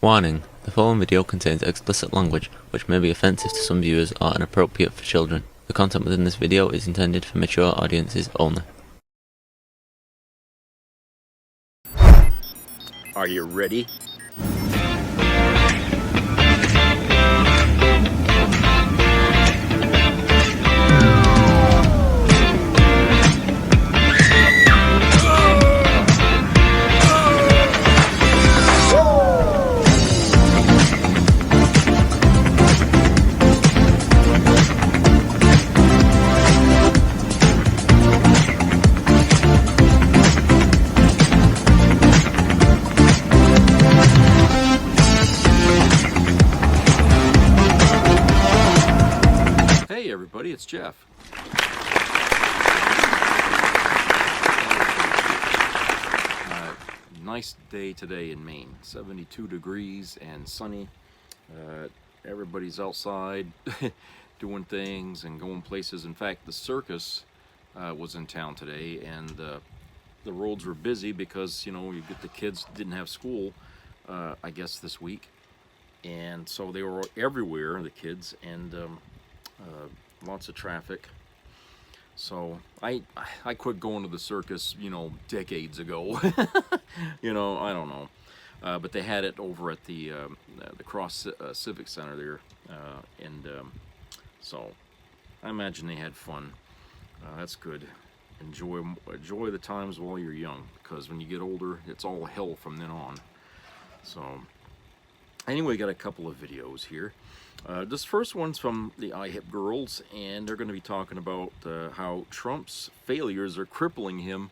Warning: the following video contains explicit language which may be offensive to some viewers or inappropriate for children. The content within this video is intended for mature audiences only. Are you ready? Hey everybody, it's Jeff. Nice day today in Maine. 72 degrees and sunny. Everybody's outside doing things and going places. In fact, the circus was in town today, and the roads were busy because, you know, you get the kids didn't have school, I guess, this week. And so they were everywhere, the kids, and lots of traffic. So I quit going to the circus, you know, decades ago. You know, I don't know, but they had it over at the Cross Civic Center there, and so I imagine they had fun. That's good. Enjoy the times while you're young, because when you get older, it's all hell from then on. So anyway, got a couple of videos here. This first one's from the iHip girls, and they're going to be talking about how Trump's failures are crippling him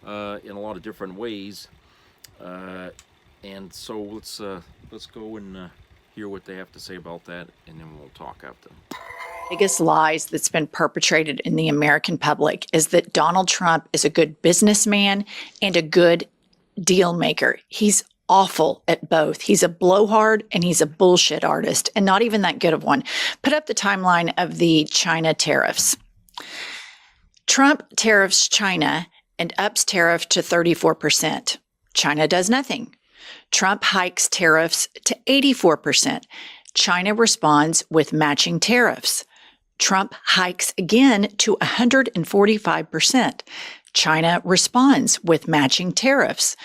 in a lot of different ways. And so let's go and hear what they have to say about that, and then we'll talk after. Biggest lies that's been perpetrated in the American public is that Donald Trump is a good businessman and a good deal maker. He's awful at both. He's a blowhard and he's a bullshit artist, and not even that good of one. Put up the timeline of the China tariffs. Trump tariffs China and ups tariff to 34%. China does nothing. Trump hikes tariffs to 84%. China responds with matching tariffs. Trump hikes again to 145%. China responds with matching tariffs.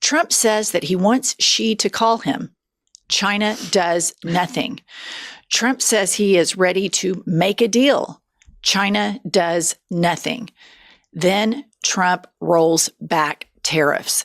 Trump says that he wants Xi to call him. China does nothing. Trump says he is ready to make a deal. China does nothing. Then Trump rolls back tariffs.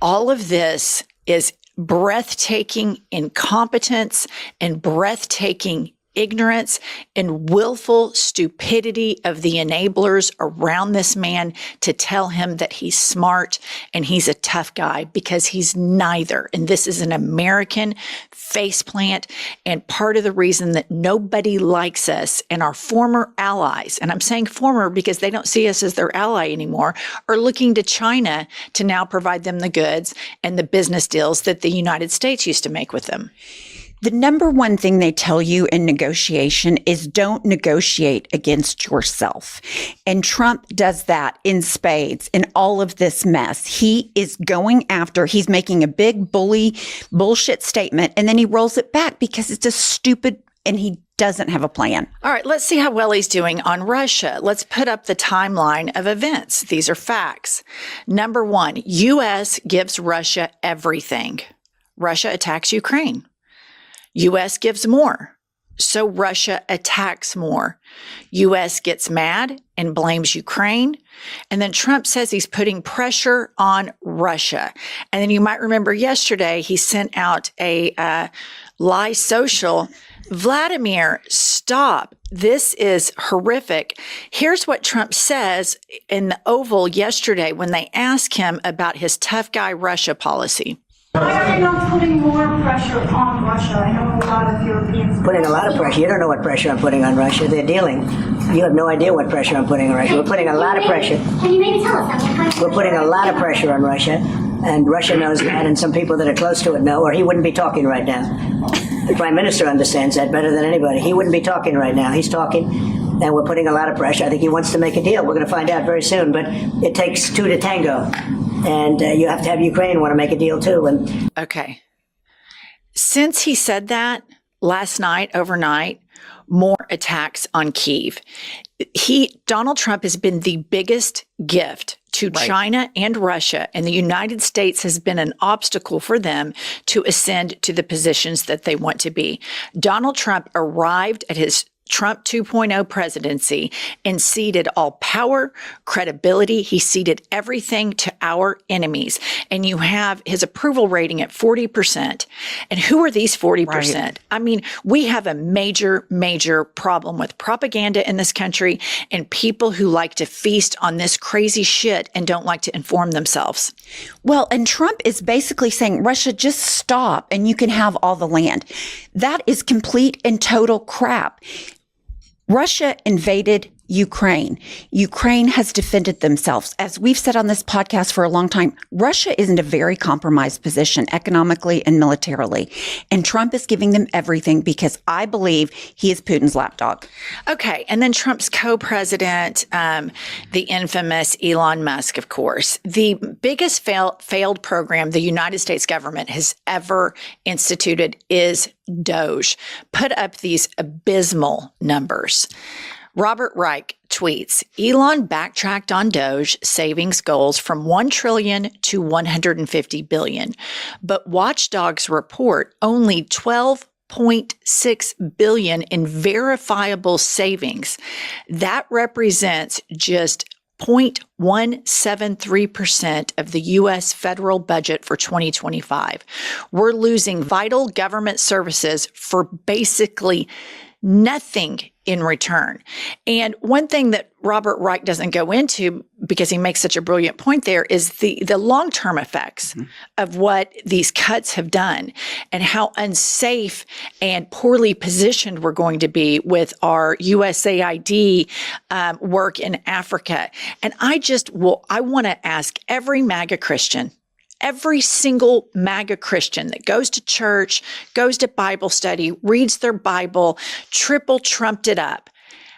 All of this is breathtaking incompetence and breathtaking ignorance and willful stupidity of the enablers around this man to tell him that he's smart and he's a tough guy, because he's neither. And this is an American faceplant, and part of the reason that nobody likes us and our former allies, and I'm saying former because they don't see us as their ally anymore, are looking to China to now provide them the goods and the business deals that the United States used to make with them. The number one thing they tell you in negotiation is don't negotiate against yourself. And Trump does that in spades in all of this mess. He is going after, he's making a big bullshit statement, and then he rolls it back because it's just stupid and he doesn't have a plan. All right, let's see how well he's doing on Russia. Let's put up the timeline of events. These are facts. Number one, U.S. gives Russia everything. Russia attacks Ukraine. U.S. gives more, so Russia attacks more. U.S. gets mad and blames Ukraine, and then Trump says he's putting pressure on Russia. And then you might remember yesterday he sent out a lie social. Vladimir, stop. This is horrific. Here's what Trump says in the Oval yesterday when they ask him about his tough guy Russia policy. Why are you not putting more pressure on Russia? I know a lot of Europeans. Putting a lot of pressure. You don't know what pressure I'm putting on Russia. They're dealing. You have no idea what pressure I'm putting on Russia. We're putting a lot of pressure. Can you maybe tell us that? We're putting a lot of pressure on Russia, and Russia knows that, and some people that are close to it know, or he wouldn't be talking right now. The Prime Minister understands that better than anybody. He wouldn't be talking right now. He's talking, and we're putting a lot of pressure. I think he wants to make a deal. We're going to find out very soon, but it takes two to tango. And you have to have Ukraine want to make a deal too. And okay. Since he said that last night, overnight, more attacks on Kyiv. Donald Trump has been the biggest gift to China and Russia, and the United States has been an obstacle for them to ascend to the positions that they want to be. Donald Trump arrived at his Trump 2.0 presidency and ceded all power, credibility. He ceded everything to our enemies. And you have his approval rating at 40%. And who are these 40%? Right. I mean, we have a major, major problem with propaganda in this country and people who like to feast on this crazy shit and don't like to inform themselves. Well, and Trump is basically saying, Russia, just stop and you can have all the land. That is complete and total crap. Russia invaded Ukraine. Ukraine has defended themselves. As we've said on this podcast for a long time, Russia is in a very compromised position economically and militarily. And Trump is giving them everything because I believe he is Putin's lapdog. Okay. And then Trump's co-president, the infamous Elon Musk, of course. The biggest failed program the United States government has ever instituted is Doge. Put up these abysmal numbers. Robert Reich tweets, Elon backtracked on Doge savings goals from $1 trillion to $150 billion. But watchdogs report only $12.6 billion in verifiable savings. That represents just 0.173% of the U.S. federal budget for 2025. We're losing vital government services for basically nothing in return. And one thing that Robert Reich doesn't go into, because he makes such a brilliant point there, is the long-term effects of what these cuts have done and how unsafe and poorly positioned we're going to be with our USAID work in Africa. And I want to ask every MAGA Christian, every single MAGA Christian that goes to church, goes to Bible study, reads their Bible, triple trumped it up.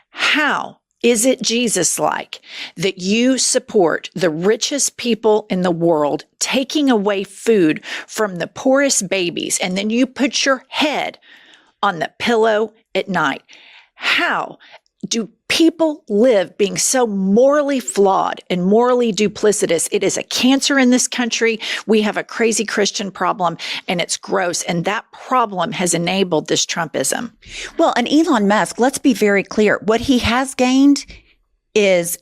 How is it Jesus-like that you support the richest people in the world taking away food from the poorest babies, and then you put your head on the pillow at night? How do people live being so morally flawed and morally duplicitous? It is a cancer in this country. We have a crazy Christian problem, and it's gross. And that problem has enabled this Trumpism. Well, and Elon Musk, let's be very clear. What he has gained is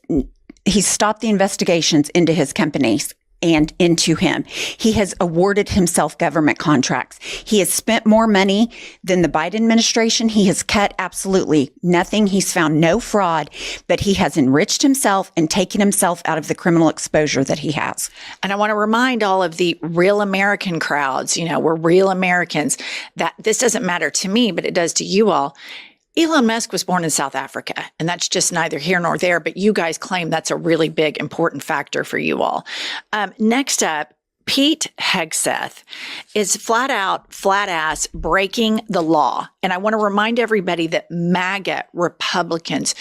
he's stopped the investigations into his companies and into him. He has awarded himself government contracts. He has spent more money than the Biden administration. He has cut absolutely nothing. He's found no fraud, but he has enriched himself and taken himself out of the criminal exposure that he has. And I want to remind all of the real American crowds, we're real Americans, that this doesn't matter to me, but it does to you all. Elon Musk was born in South Africa, and that's just neither here nor there, but you guys claim that's a really big, important factor for you all. Next up, Pete Hegseth is flat ass breaking the law. And I want to remind everybody that MAGA Republicans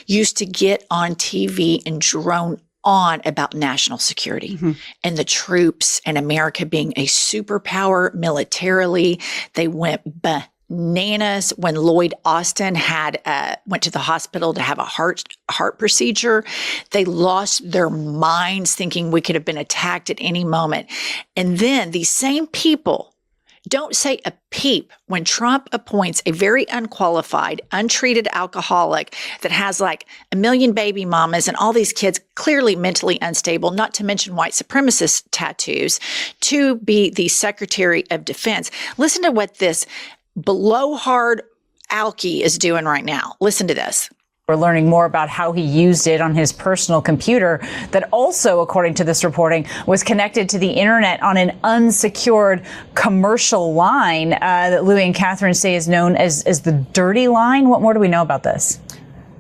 used to get on TV and drone on about national security and the troops and America being a superpower militarily. They went bananas when Lloyd Austin went to the hospital to have a heart procedure. They lost their minds thinking we could have been attacked at any moment. And then these same people don't say a peep when Trump appoints a very unqualified, untreated alcoholic that has like 1 million baby mamas and all these kids clearly mentally unstable, not to mention white supremacist tattoos, to be the Secretary of Defense. Listen to what this blowhard alky is doing right now. Listen to this. We're learning more about how he used it on his personal computer that also, according to this reporting, was connected to the internet on an unsecured commercial line that Louis and Catherine say is known as the dirty line. What more do we know about this?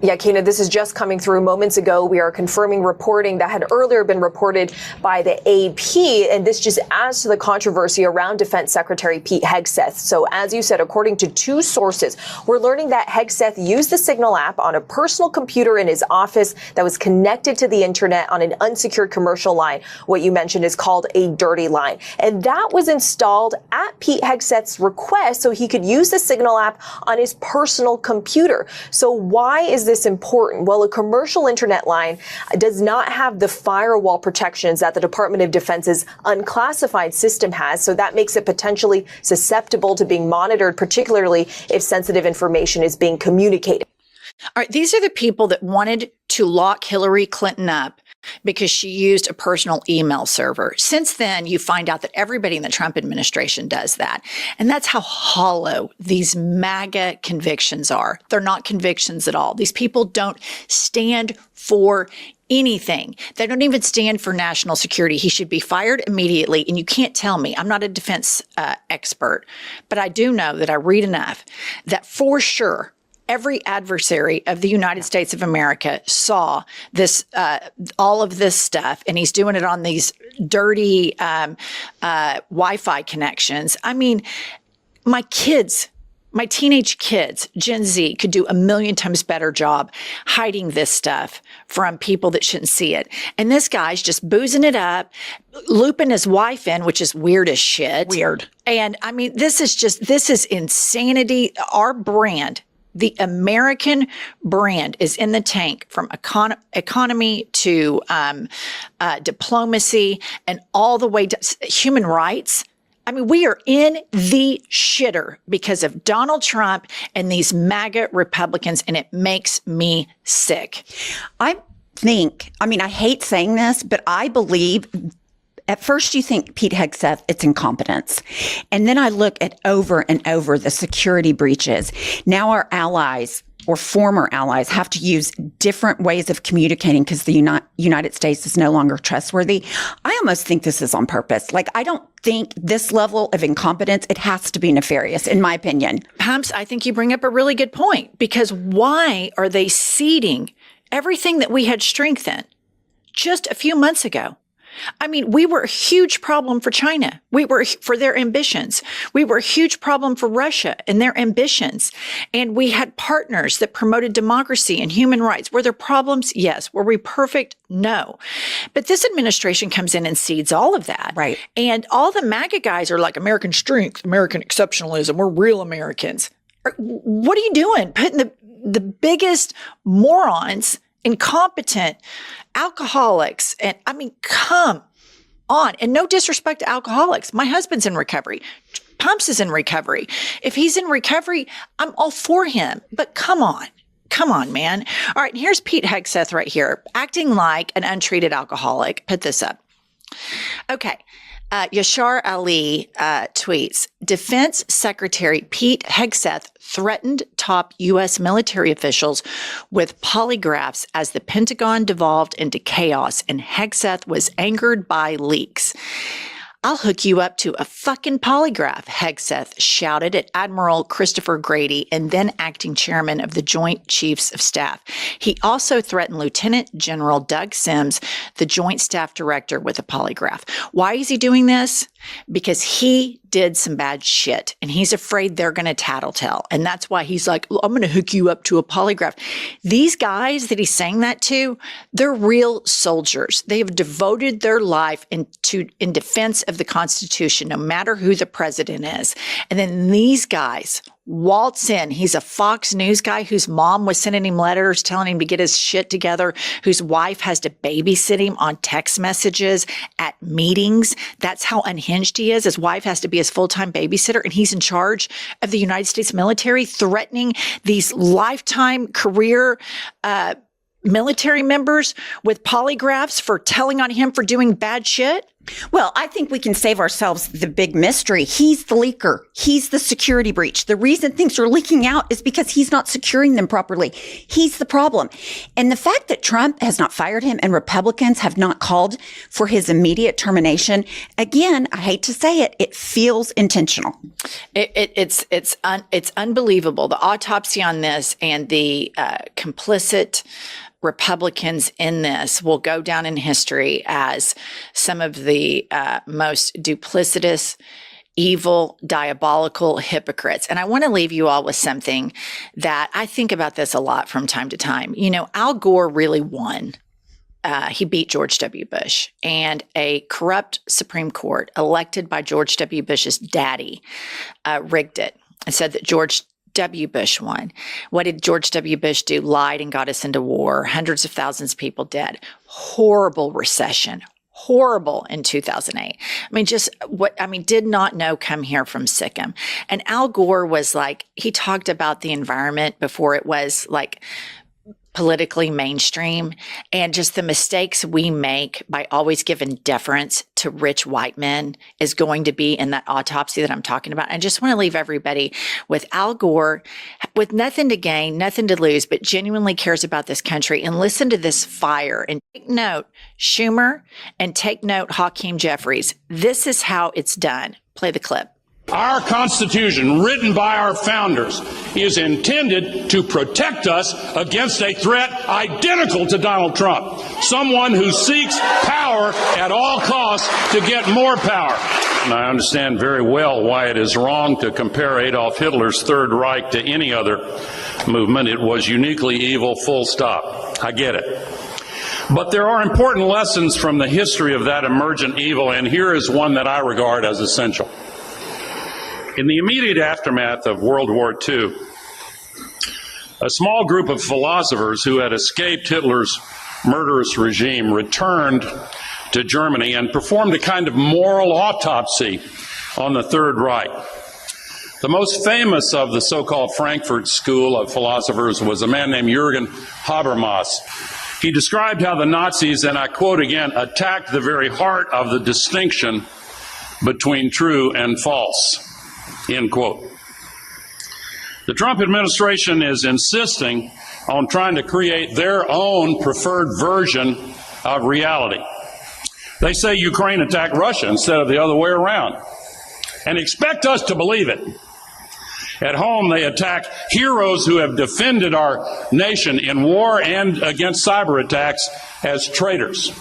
Yeah, Kena, this is just coming through moments ago. We are confirming reporting that had earlier been reported by the AP, and this just adds to the controversy around Defense Secretary Pete Hegseth. So as you said, according to two sources, we're learning that Hegseth used the Signal app on a personal computer in his office that was connected to the internet on an unsecured commercial line. What you mentioned is called a dirty line. And that was installed at Pete Hegseth's request so he could use the Signal app on his personal computer. So why is this important? Well, a commercial internet line does not have the firewall protections that the Department of Defense's unclassified system has. So that makes it potentially susceptible to being monitored, particularly if sensitive information is being communicated. All right, these are the people that wanted to lock Hillary Clinton up because she used a personal email server. Since then, you find out that everybody in the Trump administration does that. And that's how hollow these MAGA convictions are. They're not convictions at all. These people don't stand for anything. They don't even stand for national security. He should be fired immediately. And you can't tell me, I'm not a defense expert, but I do know that I read enough that for sure, every adversary of the United States of America saw this, all of this stuff, and he's doing it on these dirty Wi-Fi connections. I mean, my kids, my teenage kids, Gen Z, could do a million times better job hiding this stuff from people that shouldn't see it. And this guy's just boozing it up, looping his wife in, which is weird as shit. Weird. And I mean, this is insanity. Our brand, the American brand, is in the tank, from economy to diplomacy and all the way to human rights. I mean, we are in the shitter because of Donald Trump and these MAGA Republicans, and it makes me sick. I hate saying this, but I believe at first you think Pete Hegseth, it's incompetence. And then I look at over and over the security breaches. Now our allies or former allies have to use different ways of communicating because the United States is no longer trustworthy. I almost think this is on purpose. Like, I don't think this level of incompetence, it has to be nefarious, in my opinion. Pumps, I think you bring up a really good point, because why are they ceding everything that we had strength in just a few months ago? I mean, we were a huge problem for China. We were for their ambitions. We were a huge problem for Russia and their ambitions. And we had partners that promoted democracy and human rights. Were there problems? Yes. Were we perfect? No. But this administration comes in and cedes all of that. Right. And all the MAGA guys are like, American strength, American exceptionalism. We're real Americans. What are you doing? Putting the biggest morons, incompetent alcoholics. And I mean, come on. And no disrespect to alcoholics. My husband's in recovery. Pumps is in recovery. If he's in recovery, I'm all for him. But come on. Come on, man. All right. And here's Pete Hegseth right here, acting like an untreated alcoholic. Put this up. Okay. Yashar Ali tweets, Defense Secretary Pete Hegseth threatened top U.S. military officials with polygraphs as the Pentagon devolved into chaos, and Hegseth was angered by leaks. I'll hook you up to a fucking polygraph, Hegseth shouted at Admiral Christopher Grady and then acting chairman of the Joint Chiefs of Staff. He also threatened Lieutenant General Doug Sims, the Joint Staff Director, with a polygraph. Why is he doing this? Because he did some bad shit and he's afraid they're going to tattletale. And that's why he's like, I'm going to hook you up to a polygraph. These guys that he's saying that to, they're real soldiers. They have devoted their life in defense of the Constitution, no matter who the president is. And then these guys waltz in. He's a Fox News guy whose mom was sending him letters telling him to get his shit together, whose wife has to babysit him on text messages at meetings. That's how unhinged he is. His wife has to be his full-time babysitter, and he's in charge of the United States military, threatening these lifetime career military members with polygraphs for telling on him for doing bad shit. Well, I think we can save ourselves the big mystery. He's the leaker. He's the security breach. The reason things are leaking out is because he's not securing them properly. He's the problem. And the fact that Trump has not fired him and Republicans have not called for his immediate termination, again, I hate to say it, it feels intentional. It's unbelievable. The autopsy on this and the complicit Republicans in this will go down in history as some of the most duplicitous, evil, diabolical hypocrites. And I want to leave you all with something that I think about this a lot from time to time. You know, Al Gore really won. He beat George W. Bush, and a corrupt Supreme Court elected by George W. Bush's daddy rigged it and said that George W. Bush won. What did George W. Bush do? Lied and got us into war. Hundreds of thousands of people dead. Horrible recession. Horrible in 2008. Did not know come here from Sikkim. And Al Gore was like, he talked about the environment before it was like politically mainstream, and just the mistakes we make by always giving deference to rich white men is going to be in that autopsy that I'm talking about. I just want to leave everybody with Al Gore with nothing to gain, nothing to lose, but genuinely cares about this country. And listen to this fire and take note, Schumer, and take note, Hakeem Jeffries. This is how it's done. Play the clip. Our Constitution, written by our founders, is intended to protect us against a threat identical to Donald Trump, someone who seeks power at all costs to get more power. And I understand very well why it is wrong to compare Adolf Hitler's Third Reich to any other movement. It was uniquely evil, full stop. I get it. But there are important lessons from the history of that emergent evil, and here is one that I regard as essential. In the immediate aftermath of World War II, a small group of philosophers who had escaped Hitler's murderous regime returned to Germany and performed a kind of moral autopsy on the Third Reich. The most famous of the so-called Frankfurt School of philosophers was a man named Jürgen Habermas. He described how the Nazis, and I quote again, attacked the very heart of the distinction between true and false. End quote. The Trump administration is insisting on trying to create their own preferred version of reality. They say Ukraine attacked Russia instead of the other way around, and expect us to believe it. At home, they attack heroes who have defended our nation in war and against cyber attacks as traitors.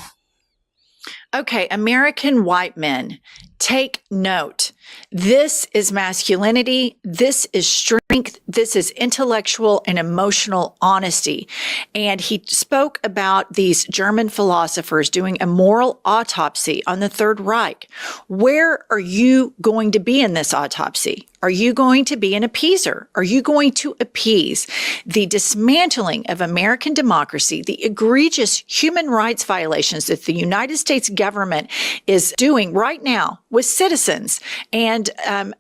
Okay, American white men, take note. This is masculinity. This is strength. This is intellectual and emotional honesty. And he spoke about these German philosophers doing a moral autopsy on the Third Reich. Where are you going to be in this autopsy? Are you going to be an appeaser? Are you going to appease the dismantling of American democracy, the egregious human rights violations that the United States government is doing right now with citizens and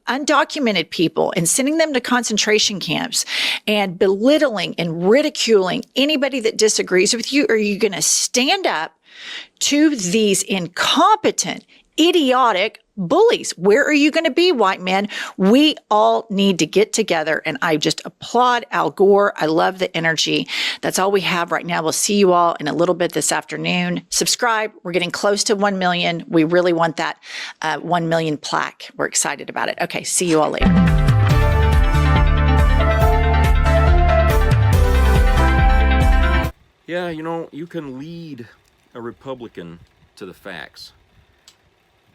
undocumented people, and sending them to concentration camps and belittling and ridiculing anybody that disagrees with you? Are you going to stand up to these incompetent, idiotic bullies? Where are you going to be, white men? We all need to get together, and I just applaud Al Gore. I love the energy. That's all we have right now. We'll see you all in a little bit this afternoon. Subscribe. We're getting close to 1 million. We really want that 1 million plaque. We're excited about it. Okay, see you all later. Yeah, you know, you can lead a Republican to the facts,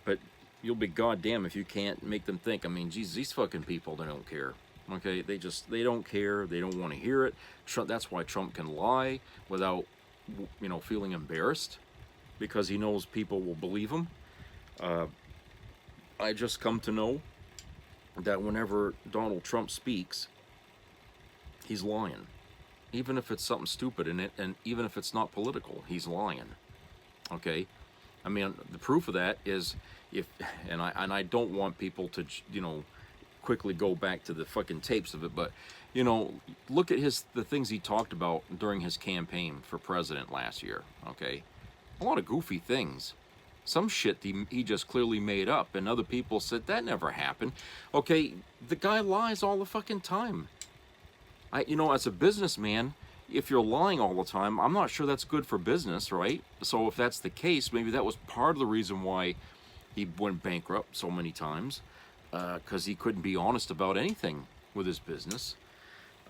but you'll be goddamn if you can't make them think. I mean, geez, these fucking people, they don't care. Okay, they don't care. They don't want to hear it. Trump, that's why Trump can lie without, feeling embarrassed, because he knows people will believe him. I just come to know that whenever Donald Trump speaks, he's lying. Even if it's something stupid in it, and even if it's not political, he's lying. Okay? I mean, the proof of that is and I don't want people to, quickly go back to the fucking tapes of it, but, look at the things he talked about during his campaign for president last year, okay? A lot of goofy things. Some shit he just clearly made up, and other people said that never happened. Okay, the guy lies all the fucking time. As a businessman, if you're lying all the time, I'm not sure that's good for business, right? So if that's the case, maybe that was part of the reason why he went bankrupt so many times, because he couldn't be honest about anything with his business.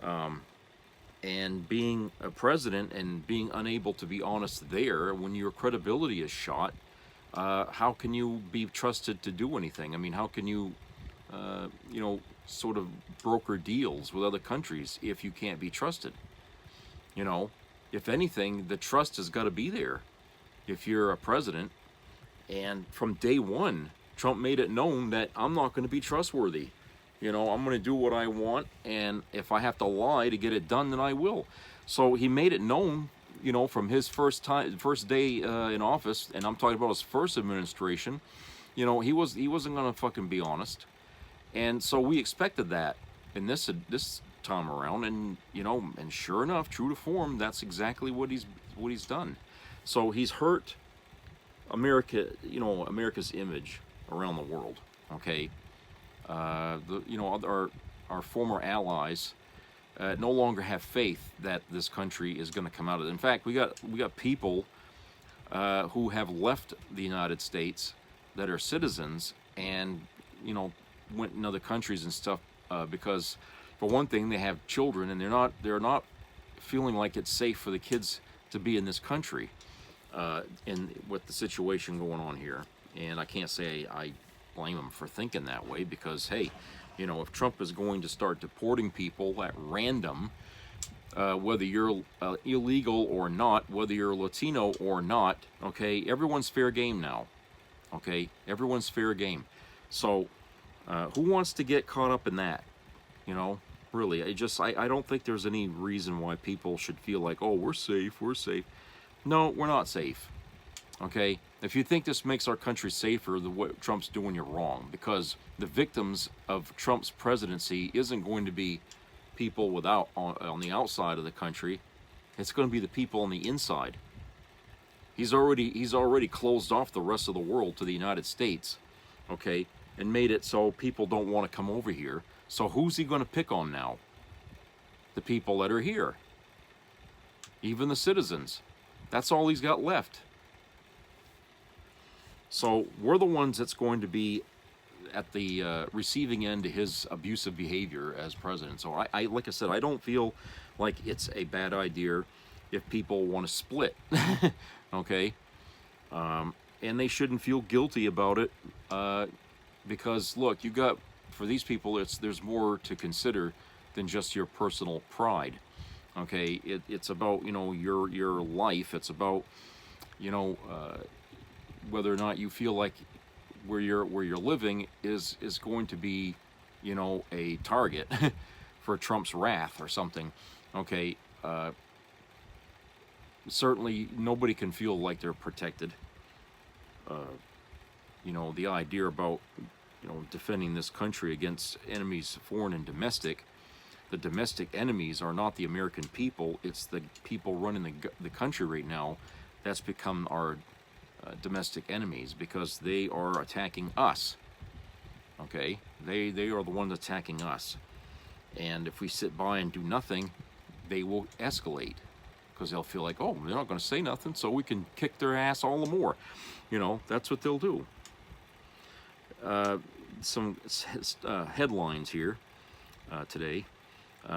And being a president and being unable to be honest there when your credibility is shot, how can you be trusted to do anything? I mean, how can you, sort of broker deals with other countries if you can't be trusted? If anything, the trust has got to be there if you're a president. And from day one, Trump made it known that I'm not going to be trustworthy. I'm going to do what I want, and if I have to lie to get it done, then I will. So he made it known, from his first day in office, and I'm talking about his first administration. He wasn't going to fucking be honest, and so we expected that in this time around, and and sure enough, true to form, that's exactly what he's done. So he's hurt America, America's image around the world. Okay. Our former allies no longer have faith that this country is going to come out of it. In fact, we got people who have left the United States that are citizens and went in other countries and stuff because, for one thing, they have children and they're not feeling like it's safe for the kids to be in this country, and with the situation going on here. And I can't say I blame them for thinking that way, because hey, if Trump is going to start deporting people at random, whether you're illegal or not, whether you're Latino or not, okay, everyone's fair game now. Okay, everyone's fair game. So who wants to get caught up in that? Really, I don't think there's any reason why people should feel like, oh, we're safe. No, we're not safe. Okay, if you think this makes our country safer than what Trump's doing, you're wrong, because the victims of Trump's presidency isn't going to be people on the outside of the country. It's going to be the people on the inside. He's already closed off the rest of the world to the United States, okay, and made it so people don't want to come over here. So who's he going to pick on now? The people that are here. Even the citizens. That's all he's got left. So we're the ones that's going to be at the receiving end of his abusive behavior as president. So I like I said, I don't feel like it's a bad idea if people want to split, okay? And they shouldn't feel guilty about it, because look, for these people, there's more to consider than just your personal pride, okay? It's about your life. It's about whether or not you feel like where you're living is going to be, a target for Trump's wrath or something. Okay, certainly nobody can feel like they're protected. The idea about defending this country against enemies, foreign and domestic. The domestic enemies are not the American people; it's the people running the country right now. That's become our domestic enemies, because they are attacking us. Okay, they are the ones attacking us, and if we sit by and do nothing, they will escalate, because they'll feel like, oh, they're not going to say nothing, so we can kick their ass all the more. That's what they'll do. Some headlines here today.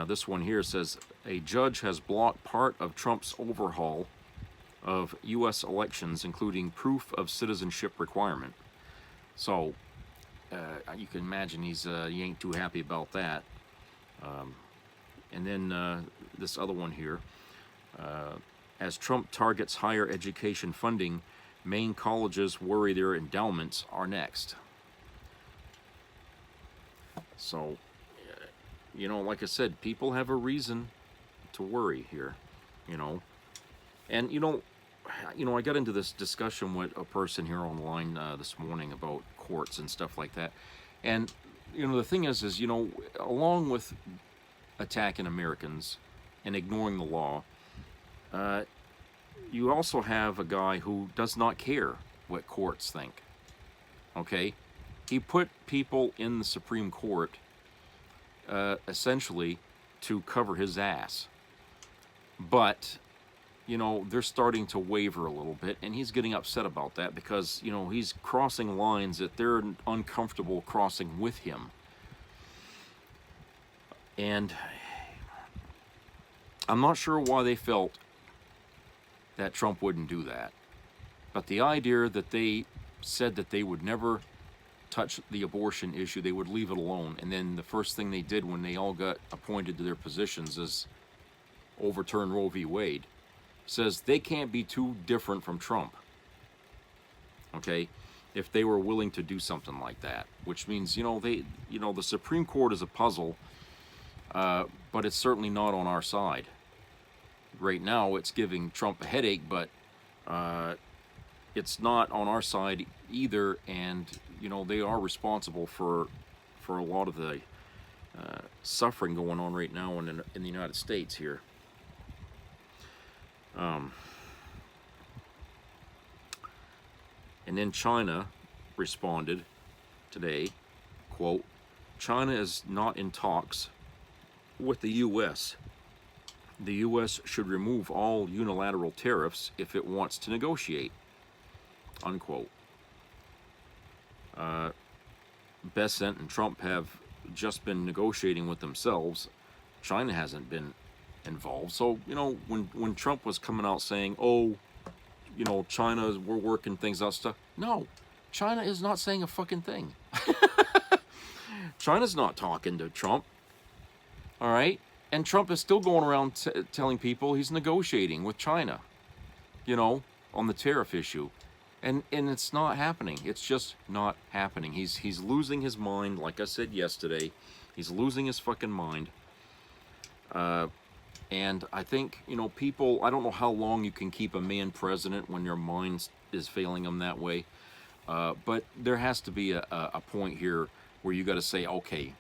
This one here says, a judge has blocked part of Trump's overhaul of U.S. elections, including proof of citizenship requirement. So you can imagine he ain't too happy about that. And then this other one here, as Trump targets higher education funding, Maine colleges worry their endowments are next. So, like I said, people have a reason to worry here, And, I got into this discussion with a person here online this morning about courts and stuff like that. And, the thing is, along with attacking Americans and ignoring the law, you also have a guy who does not care what courts think. Okay? He put people in the Supreme Court essentially to cover his ass. But, you know, they're starting to waver a little bit, and he's getting upset about that because, you know, he's crossing lines that they're uncomfortable crossing with him. And I'm not sure why they felt that Trump wouldn't do that. But the idea that they said that they would never touch the abortion issue, they would leave it alone, and then the first thing they did when they all got appointed to their positions is overturn Roe v. Wade, says they can't be too different from Trump. Okay? If they were willing to do something like that, which means, you know, the Supreme Court is a puzzle, but it's certainly not on our side. Right now, it's giving Trump a headache, but it's not on our side either, and, you know, they are responsible for a lot of the suffering going on right now in the United States here. And then China responded today, quote, China is not in talks with the U.S. The U.S. should remove all unilateral tariffs if it wants to negotiate, unquote. Bessent and Trump have just been negotiating with themselves. China hasn't been involved. So, you know, when Trump was coming out saying, oh, you know, China, we're working things out stuff. No, China is not saying a fucking thing. China's not talking to Trump. All right? And Trump is still going around telling people he's negotiating with China, you know, on the tariff issue. And it's not happening. It's just not happening. He's losing his mind, like I said yesterday. He's losing his fucking mind. And I think, you know, people, I don't know how long you can keep a man president when your mind is failing him that way. But there has to be a point here where you got to say, okay,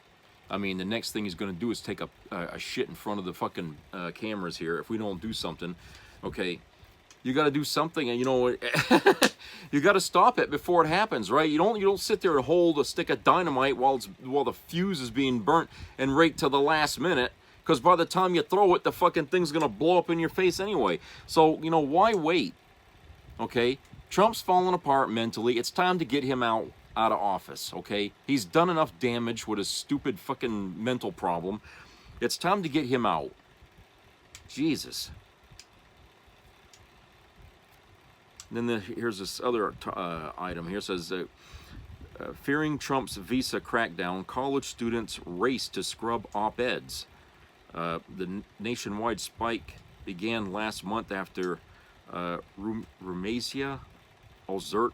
I mean, the next thing he's going to do is take a shit in front of the fucking cameras here. If we don't do something, okay, you got to do something, and you know, you got to stop it before it happens, right? You don't sit there and hold a stick of dynamite while the fuse is being burnt and right to the last minute, because by the time you throw it, the fucking thing's going to blow up in your face anyway. So, you know, why wait? Okay, Trump's falling apart mentally. It's time to get him out of office, okay? He's done enough damage with his stupid fucking mental problem. It's time to get him out. Jesus. And then here's this other item here. It says, fearing Trump's visa crackdown, college students race to scrub op-eds. The nationwide spike began last month after Rumazia Ozert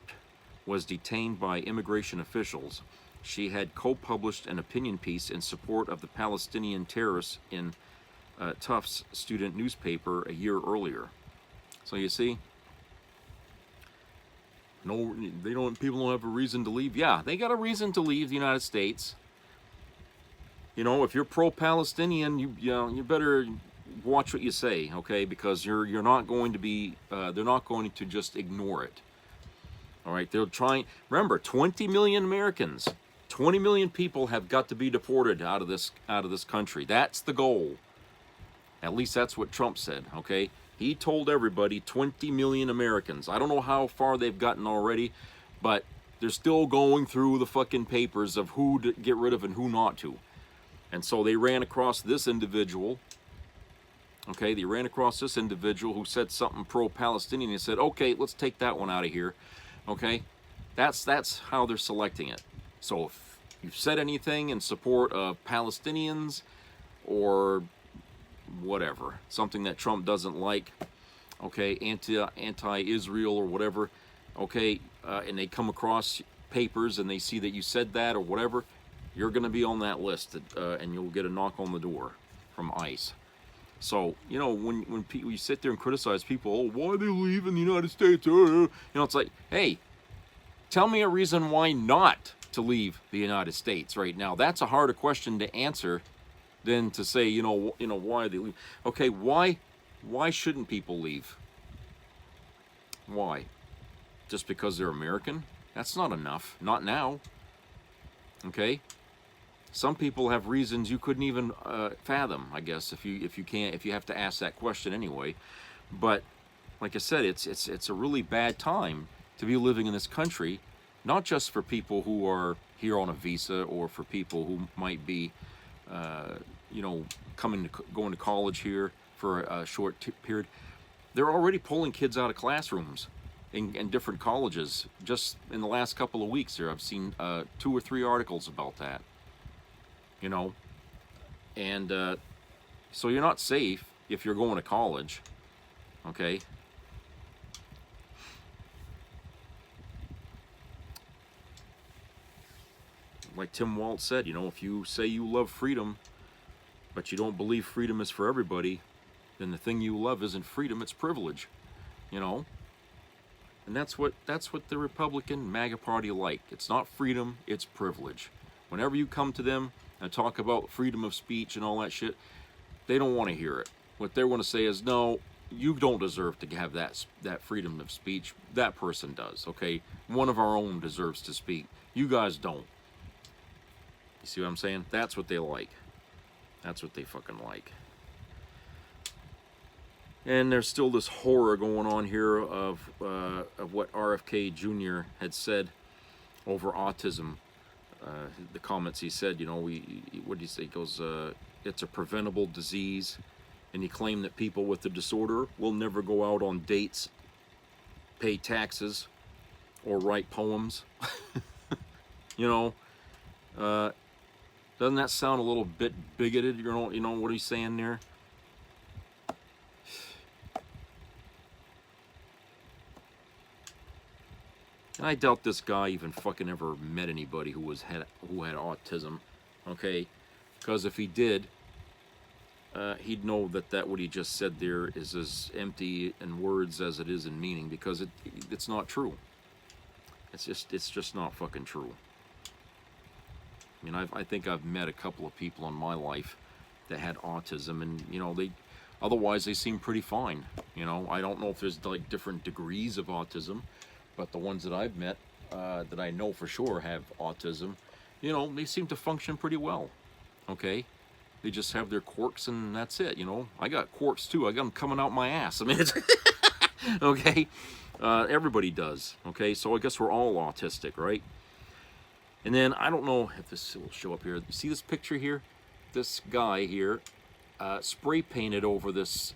was detained by immigration officials. She had co-published an opinion piece in support of the Palestinian terrorists in Tufts student newspaper a year earlier. So you see, no, people don't have a reason to leave. Yeah, they got a reason to leave the United States. You know, if you're pro-Palestinian, you better watch what you say, okay? Because you're not going to be, they're not going to just ignore it. All right, they're trying. Remember, 20 million Americans, 20 million people have got to be deported out of this country. That's the goal. At least that's what Trump said, okay? He told everybody 20 million Americans. I don't know how far they've gotten already, but they're still going through the fucking papers of who to get rid of and who not to. And so they ran across this individual. Okay, they ran across this individual who said something pro-Palestinian and said, okay, let's take that one out of here. Okay, that's how they're selecting it. So if you've said anything in support of Palestinians or whatever, something that Trump doesn't like, okay, anti-Israel or whatever, okay, and they come across papers and they see that you said that or whatever, you're going to be on that list, and you'll get a knock on the door from ICE. So, you know, when you sit there and criticize people, oh, why are they leaving the United States? You know, it's like, hey, tell me a reason why not to leave the United States right now. That's a harder question to answer than to say, you know, why are they leaving? Okay, why shouldn't people leave? Why? just because they're American. That's not enough. Not now. Okay? Some people have reasons you couldn't even fathom, I guess, if you have to ask that question anyway. But like I said, it's a really bad time to be living in this country, not just for people who are here on a visa or for people who might be, going to college here for a short period. They're already pulling kids out of classrooms in different colleges. Just in the last couple of weeks here, I've seen 2 or 3 articles about that. And so you're not safe if you're going to college, okay? Like Tim Waltz said, if you say you love freedom, but you don't believe freedom is for everybody, then the thing you love isn't freedom, it's privilege, And that's what the Republican MAGA party like. It's not freedom, it's privilege. Whenever you come to them and talk about freedom of speech and all that shit, they don't want to hear it. What they want to say is, no, you don't deserve to have that freedom of speech. That person does, okay? One of our own deserves to speak. You guys don't. You see what I'm saying? That's what they like. That's what they fucking like. And there's still this horror going on here of what RFK Jr. had said over autism. The comments he said, what did he say? He goes, it's a preventable disease. And he claimed that people with the disorder will never go out on dates, pay taxes, or write poems. Doesn't that sound a little bit bigoted? You know what he's saying there? And I doubt this guy even fucking ever met anybody who had autism, okay? Because if he did, he'd know that what he just said there is as empty in words as it is in meaning, because it's not true. It's just not fucking true. I think I've met a couple of people in my life that had autism, and otherwise they seem pretty fine. I don't know if there's like different degrees of autism, but the ones that I've met that I know for sure have autism, they seem to function pretty well. Okay, they just have their quirks and that's it. I got quirks too. I got them coming out my ass. I mean, it's okay. Everybody does. Okay, so I guess we're all autistic, right? And then, I don't know if this will show up here. You see this picture here? This guy here spray painted over this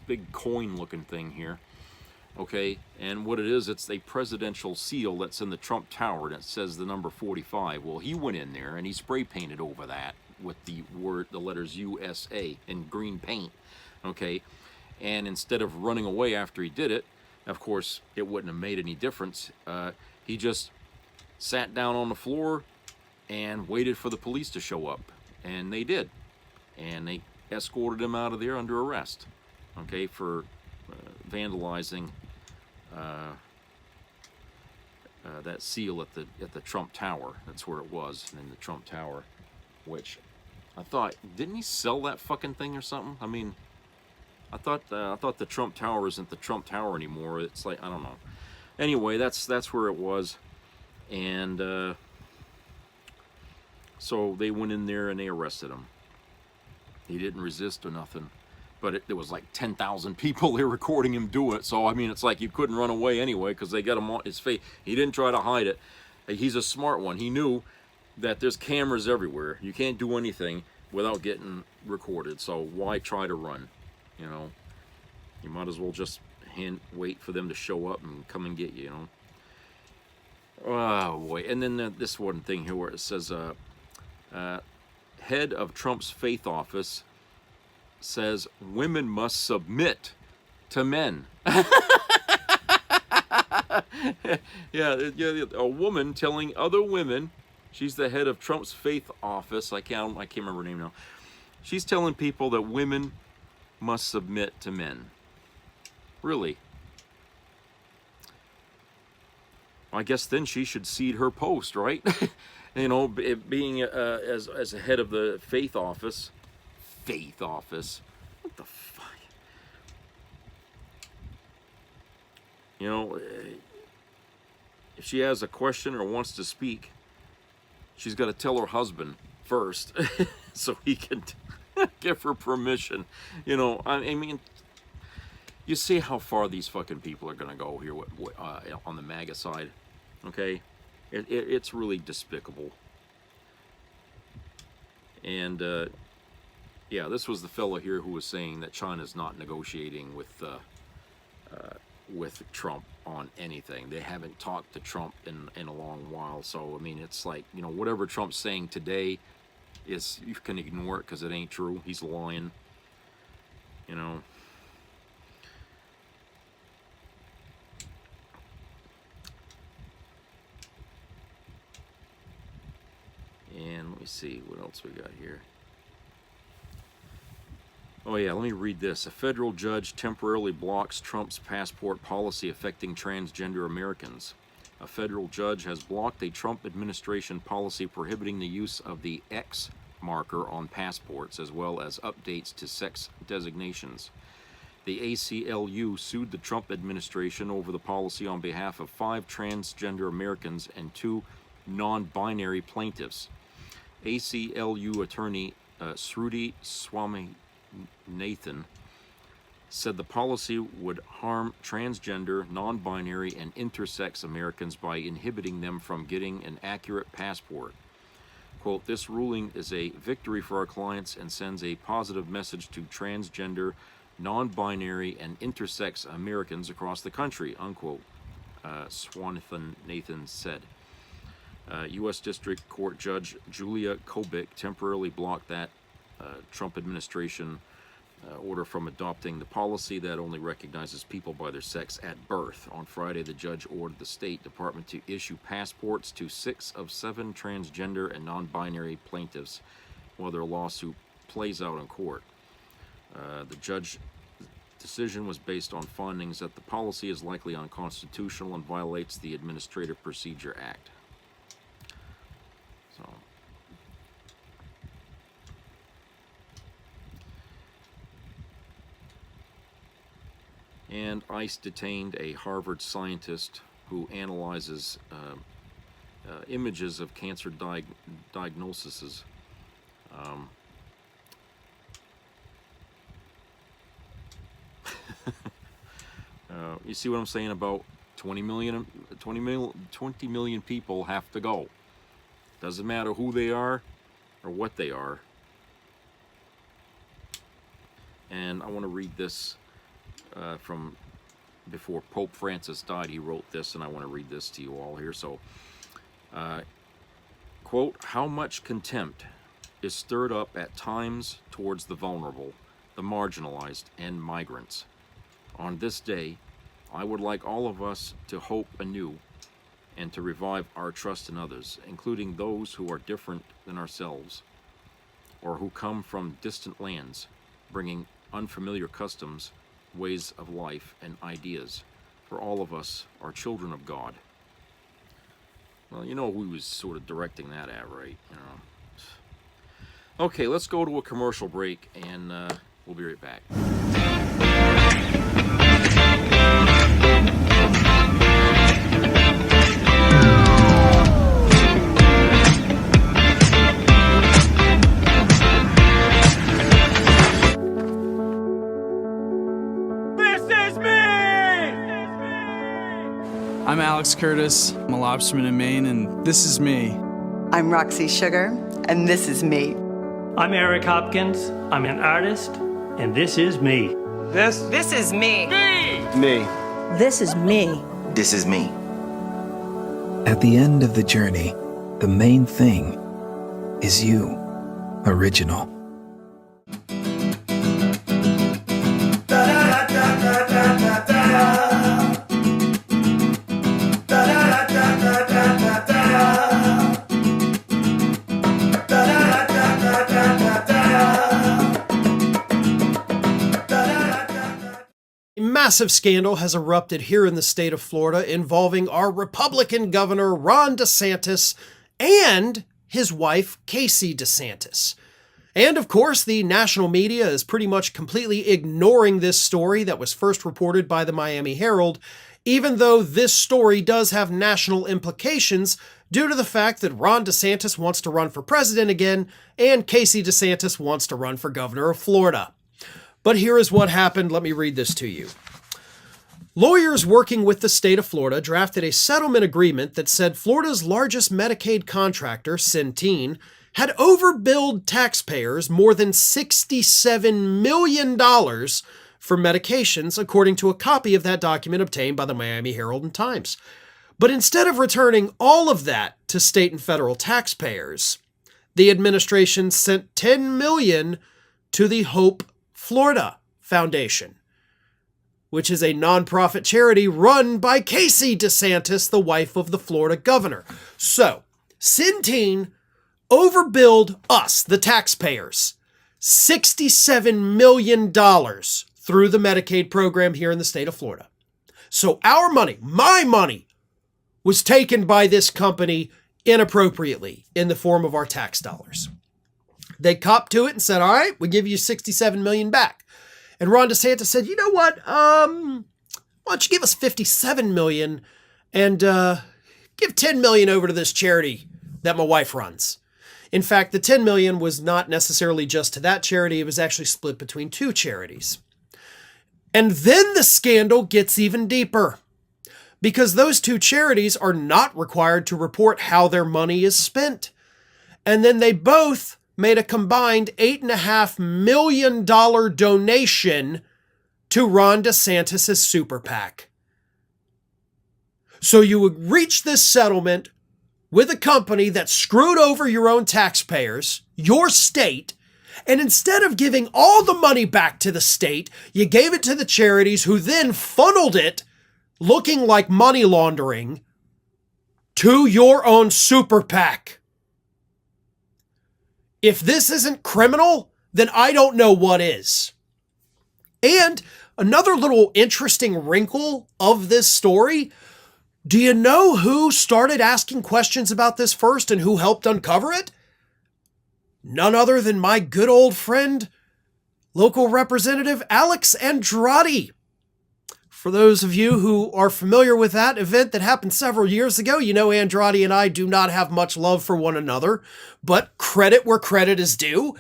big coin-looking thing here. Okay, and what it is, it's a presidential seal that's in the Trump Tower, and it says the number 45. Well, he went in there, and he spray painted over that with the letters USA in green paint. Okay, and instead of running away after he did it, of course, it wouldn't have made any difference. He just sat down on the floor and waited for the police to show up, and they did, and they escorted him out of there under arrest, okay, for vandalizing that seal at the Trump Tower. That's where it was, in the Trump Tower, which I thought, didn't he sell that fucking thing or something? I mean, I thought the Trump Tower isn't the Trump Tower anymore. It's like, I don't know. Anyway, that's where it was. And so they went in there and they arrested him. He didn't resist or nothing. But there was like 10,000 people there recording him do it. So, I mean, it's like you couldn't run away anyway because they got him on his face. He didn't try to hide it. He's a smart one. He knew that there's cameras everywhere. You can't do anything without getting recorded. So why try to run? You might as well just wait for them to show up and come and get you, Oh, boy. And then this one thing here where it says, head of Trump's faith office says women must submit to men. yeah, a woman telling other women, she's the head of Trump's faith office. I can't remember her name now. She's telling people that women must submit to men. Really? I guess then she should cede her post, right? Being as a head of the faith office. Faith office? What the fuck? if she has a question or wants to speak, she's got to tell her husband first so he can give her permission. You know, I mean, you see how far these fucking people are going to go here on the MAGA side, okay? It's really despicable. And, yeah, this was the fellow here who was saying that China's not negotiating with Trump on anything. They haven't talked to Trump in a long while. So, I mean, it's like, you know, whatever Trump's saying today is, you can ignore it because it ain't true. He's lying, you know. And let me see what else we got here. Oh yeah, let me read this. A federal judge temporarily blocks Trump's passport policy affecting transgender Americans. A federal judge has blocked a Trump administration policy prohibiting the use of the X marker on passports, as well as updates to sex designations. The ACLU sued the Trump administration over the policy on behalf of 5 transgender Americans and 2 non-binary plaintiffs. ACLU attorney Sruti Swaminathan said the policy would harm transgender, non-binary, and intersex Americans by inhibiting them from getting an accurate passport. Quote, "This ruling is a victory for our clients and sends a positive message to transgender, non-binary, and intersex Americans across the country," unquote, Swaminathan said. U.S. District Court Judge Julia Kobik temporarily blocked that Trump administration order from adopting the policy that only recognizes people by their sex at birth. On Friday, the judge ordered the State Department to issue passports to 6 of 7 transgender and non-binary plaintiffs while their lawsuit plays out in court. The judge's decision was based on findings that the policy is likely unconstitutional and violates the Administrative Procedure Act. So, and ICE detained a Harvard scientist who analyzes images of cancer diagnoses. You see what I'm saying about 20 million people have to go. Doesn't matter who they are or what they are. And I want to read this from before Pope Francis died. He wrote this, and I want to read this to you all here. So, quote, "How much contempt is stirred up at times towards the vulnerable, the marginalized, and migrants. On this day, I would like all of us to hope anew and to revive our trust in others, including those who are different than ourselves, or who come from distant lands, bringing unfamiliar customs, ways of life, and ideas. For all of us are children of God." Well, you know who he was sort of directing that at, right? You know. Okay, let's go to a commercial break, and we'll be right back. I'm Alex Curtis. I'm a lobsterman in Maine, and this is me. I'm Roxy Sugar, and this is me. I'm Eric Hopkins. I'm an artist, and this is me. This is me. Me. This is me. This is me. At the end of the journey, the main thing is you, original. Massive scandal has erupted here in the state of Florida involving our Republican governor, Ron DeSantis, and his wife, Casey DeSantis. And of course, the national media is pretty much completely ignoring this story that was first reported by the Miami Herald even though this story does have national implications due to the fact that Ron DeSantis wants to run for president again and Casey DeSantis wants to run for governor of Florida. But here is what happened. Let me read this to you. Lawyers working with the state of Florida drafted a settlement agreement that said Florida's largest Medicaid contractor, Centene, had overbilled taxpayers more than $67 million for medications, according to a copy of that document obtained by the Miami Herald and Times. But instead of returning all of that to state and federal taxpayers, the administration sent $10 million to the Hope Florida Foundation, which is a nonprofit charity run by Casey DeSantis, the wife of the Florida governor. So, Centene overbilled us, the taxpayers, $67 million through the Medicaid program here in the state of Florida. So our money, my money, was taken by this company inappropriately in the form of our tax dollars. They copped to it and said, all right, we give you $67 million back. And Ron DeSantis said, you know what? Why don't you give us $57 million and give $10 million over to this charity that my wife runs. In fact, the $10 million was not necessarily just to that charity. It was actually split between two charities. And then the scandal gets even deeper, because those two charities are not required to report how their money is spent. And then they both made a combined $8.5 million donation to Ron DeSantis' super PAC. So you would reach this settlement with a company that screwed over your own taxpayers, your state, and instead of giving all the money back to the state, you gave it to the charities, who then funneled it, looking like money laundering, to your own super PAC. If this isn't criminal, then I don't know what is. And another little interesting wrinkle of this story, do you know who started asking questions about this first and who helped uncover it? None other than my good old friend, local representative Alex Andrade. For those of you who are familiar with that event that happened several years ago, you know Andrade and I do not have much love for one another, but credit where credit is due.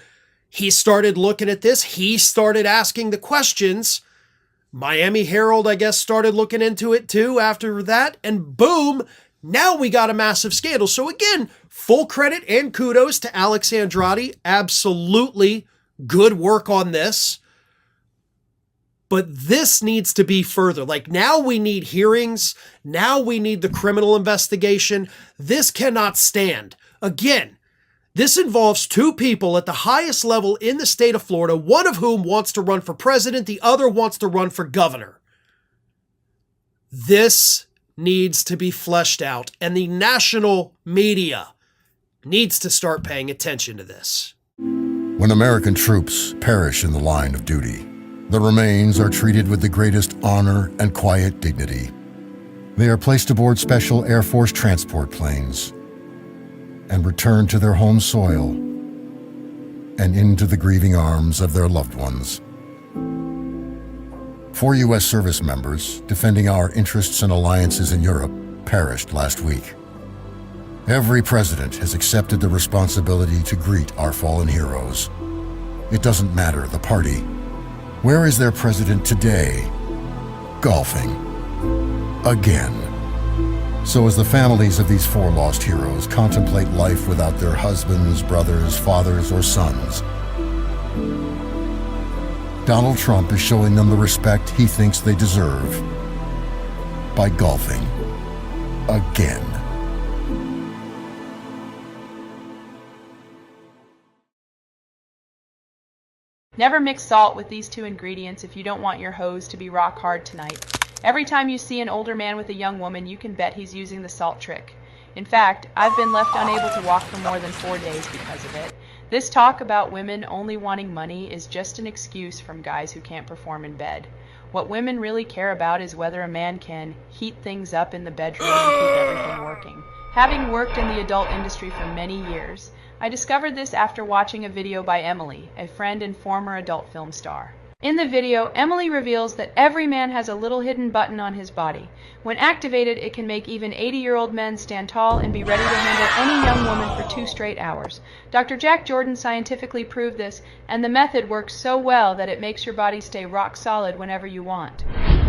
He started looking at this. He started asking the questions. Miami Herald, I guess, started looking into it too after that, and boom, now we got a massive scandal. So again, full credit and kudos to Alex Andrade. Absolutely good work on this. But this needs to be further. Like, now we need hearings. Now we need the criminal investigation. This cannot stand. Again, this involves two people at the highest level in the state of Florida, one of whom wants to run for president, the other wants to run for governor. This needs to be fleshed out, and the national media needs to start paying attention to this. When American troops perish in the line of duty, the remains are treated with the greatest honor and quiet dignity. They are placed aboard special Air Force transport planes and returned to their home soil and into the grieving arms of their loved ones. 4 U.S. service members defending our interests and alliances in Europe perished last week. Every president has accepted the responsibility to greet our fallen heroes. It doesn't matter the party. Where is their president today? Golfing. Again. So as the families of these 4 lost heroes contemplate life without their husbands, brothers, fathers, or sons, Donald Trump is showing them the respect he thinks they deserve by golfing again. Never mix salt with these 2 ingredients if you don't want your hose to be rock hard tonight. Every time you see an older man with a young woman, you can bet he's using the salt trick. In fact, I've been left unable to walk for more than 4 days because of it. This talk about women only wanting money is just an excuse from guys who can't perform in bed. What women really care about is whether a man can heat things up in the bedroom and keep everything working. Having worked in the adult industry for many years, I discovered this after watching a video by Emily, a friend and former adult film star. In the video, Emily reveals that every man has a little hidden button on his body. When activated, it can make even 80-year-old men stand tall and be ready to handle any young woman for 2 straight hours. Dr. Jack Jordan scientifically proved this, and the method works so well that it makes your body stay rock solid whenever you want.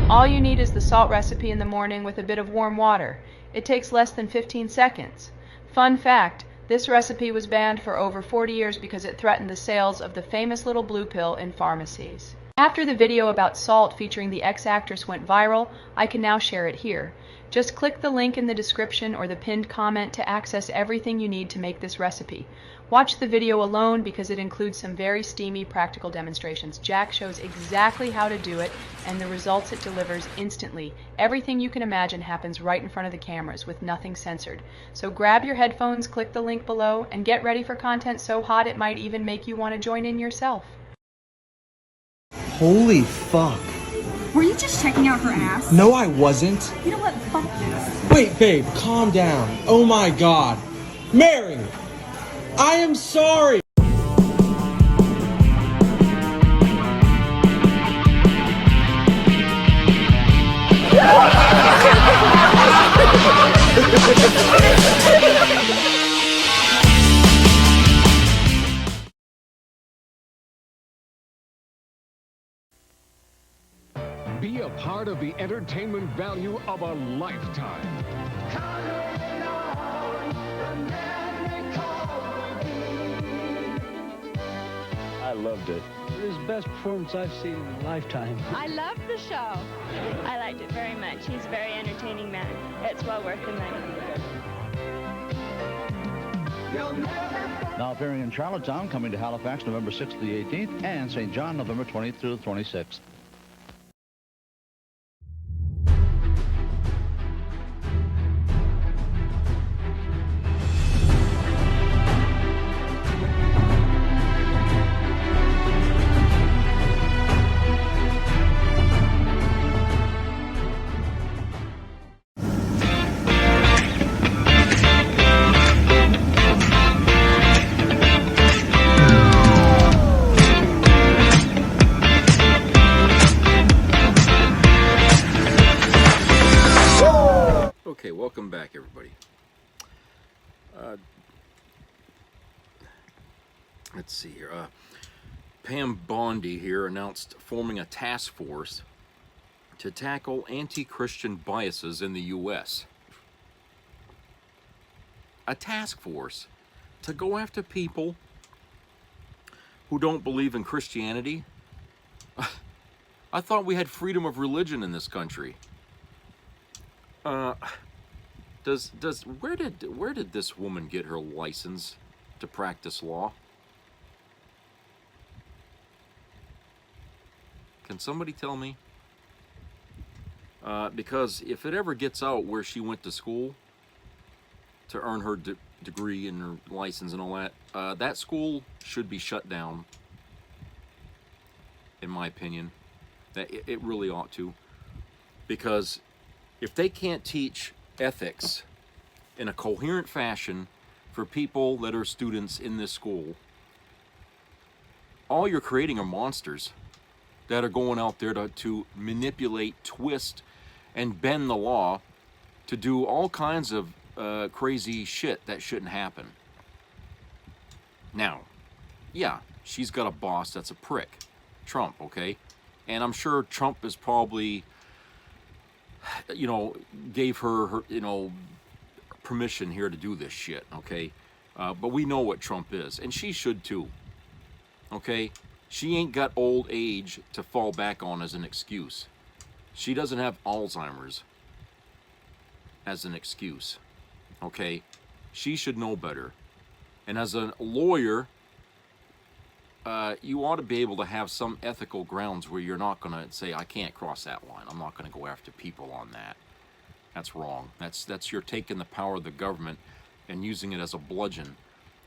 All you need is the salt recipe in the morning with a bit of warm water. It takes less than 15 seconds. Fun fact, this recipe was banned for over 40 years because it threatened the sales of the famous little blue pill in pharmacies. After the video about salt featuring the ex-actress went viral, I can now share it here. Just click the link in the description or the pinned comment to access everything you need to make this recipe. Watch the video alone because it includes some very steamy practical demonstrations. Jack shows exactly how to do it and the results it delivers instantly. Everything you can imagine happens right in front of the cameras with nothing censored. So grab your headphones, click the link below, and get ready for content so hot it might even make you want to join in yourself. Holy fuck. Were you just checking out her ass? No, I wasn't. You know what? Fuck this. Wait, babe, calm down. Oh my god. Mary! I am sorry! Be a part of the entertainment value of a lifetime. I loved it. It was the best performance I've seen in a lifetime. I loved the show. I liked it very much. He's a very entertaining man. It's well worth the money. Now appearing in Charlottetown, coming to Halifax November 6th to the 18th, and St. John November 20th through the 26th. Okay, welcome back, everybody. Let's see here. Pam Bondi here announced forming a task force to tackle anti-Christian biases in the U.S. A task force to go after people who don't believe in Christianity? I thought we had freedom of religion in this country. Where did this woman get her license to practice law? Can somebody tell me? Because if it ever gets out where she went to school to earn her degree and her license and all that, that school should be shut down, in my opinion. It really ought to. Because if they can't teach ethics in a coherent fashion for people that are students in this school, all you're creating are monsters that are going out there to manipulate, twist, and bend the law to do all kinds of crazy shit that shouldn't happen. Now, yeah, she's got a boss that's a prick. Trump, okay? And I'm sure Trump is probably, gave her permission here to do this shit, okay? But we know what Trump is, and she should too, okay? She ain't got old age to fall back on as an excuse. She doesn't have Alzheimer's as an excuse, okay? She should know better. And as a lawyer, you ought to be able to have some ethical grounds where you're not going to say, I can't cross that line. I'm not going to go after people on that. That's wrong. That's you're taking the power of the government and using it as a bludgeon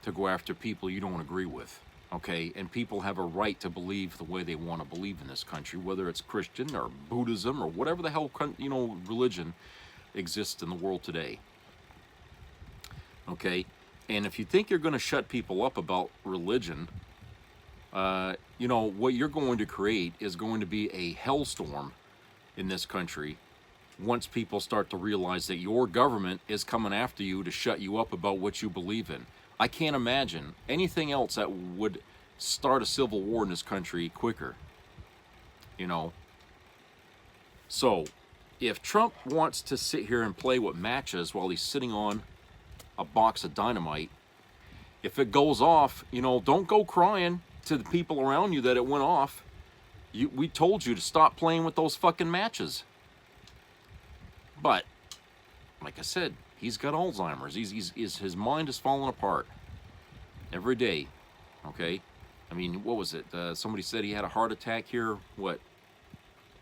to go after people you don't agree with. Okay, and people have a right to believe the way they want to believe in this country, whether it's Christian or Buddhism or whatever the hell, religion exists in the world today. Okay, and if you think you're going to shut people up about religion, you know, what you're going to create is going to be a hellstorm in this country once people start to realize that your government is coming after you to shut you up about what you believe in. I can't imagine anything else that would start a civil war in this country quicker, you know. So, if Trump wants to sit here and play with matches while he's sitting on a box of dynamite, if it goes off, you know, don't go crying to the people around you that it went off. We told you to stop playing with those fucking matches. But, like I said, he's got Alzheimer's. His mind is falling apart every day, okay? I mean, what was it? Somebody said he had a heart attack here, what,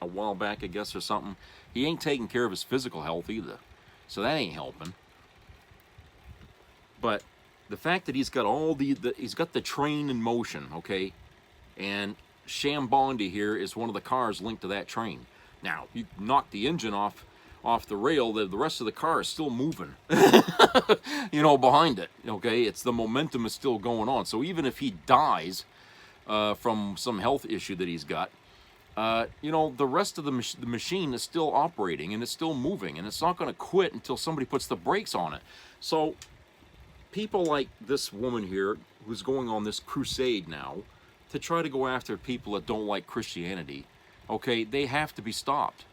a while back, I guess, or something. He ain't taking care of his physical health either, so that ain't helping. But the fact that he's got he's got the train in motion, okay? And Sham Bondi here is one of the cars linked to that train. Now, you knock the engine off the rail, the rest of the car is still moving, you know, behind it, okay? It's the momentum is still going on. So even if he dies from some health issue that he's got, you know, the rest of the machine is still operating and it's still moving, and it's not going to quit until somebody puts the brakes on it. So people like this woman here who's going on this crusade now to try to go after people that don't like Christianity, okay, they have to be stopped.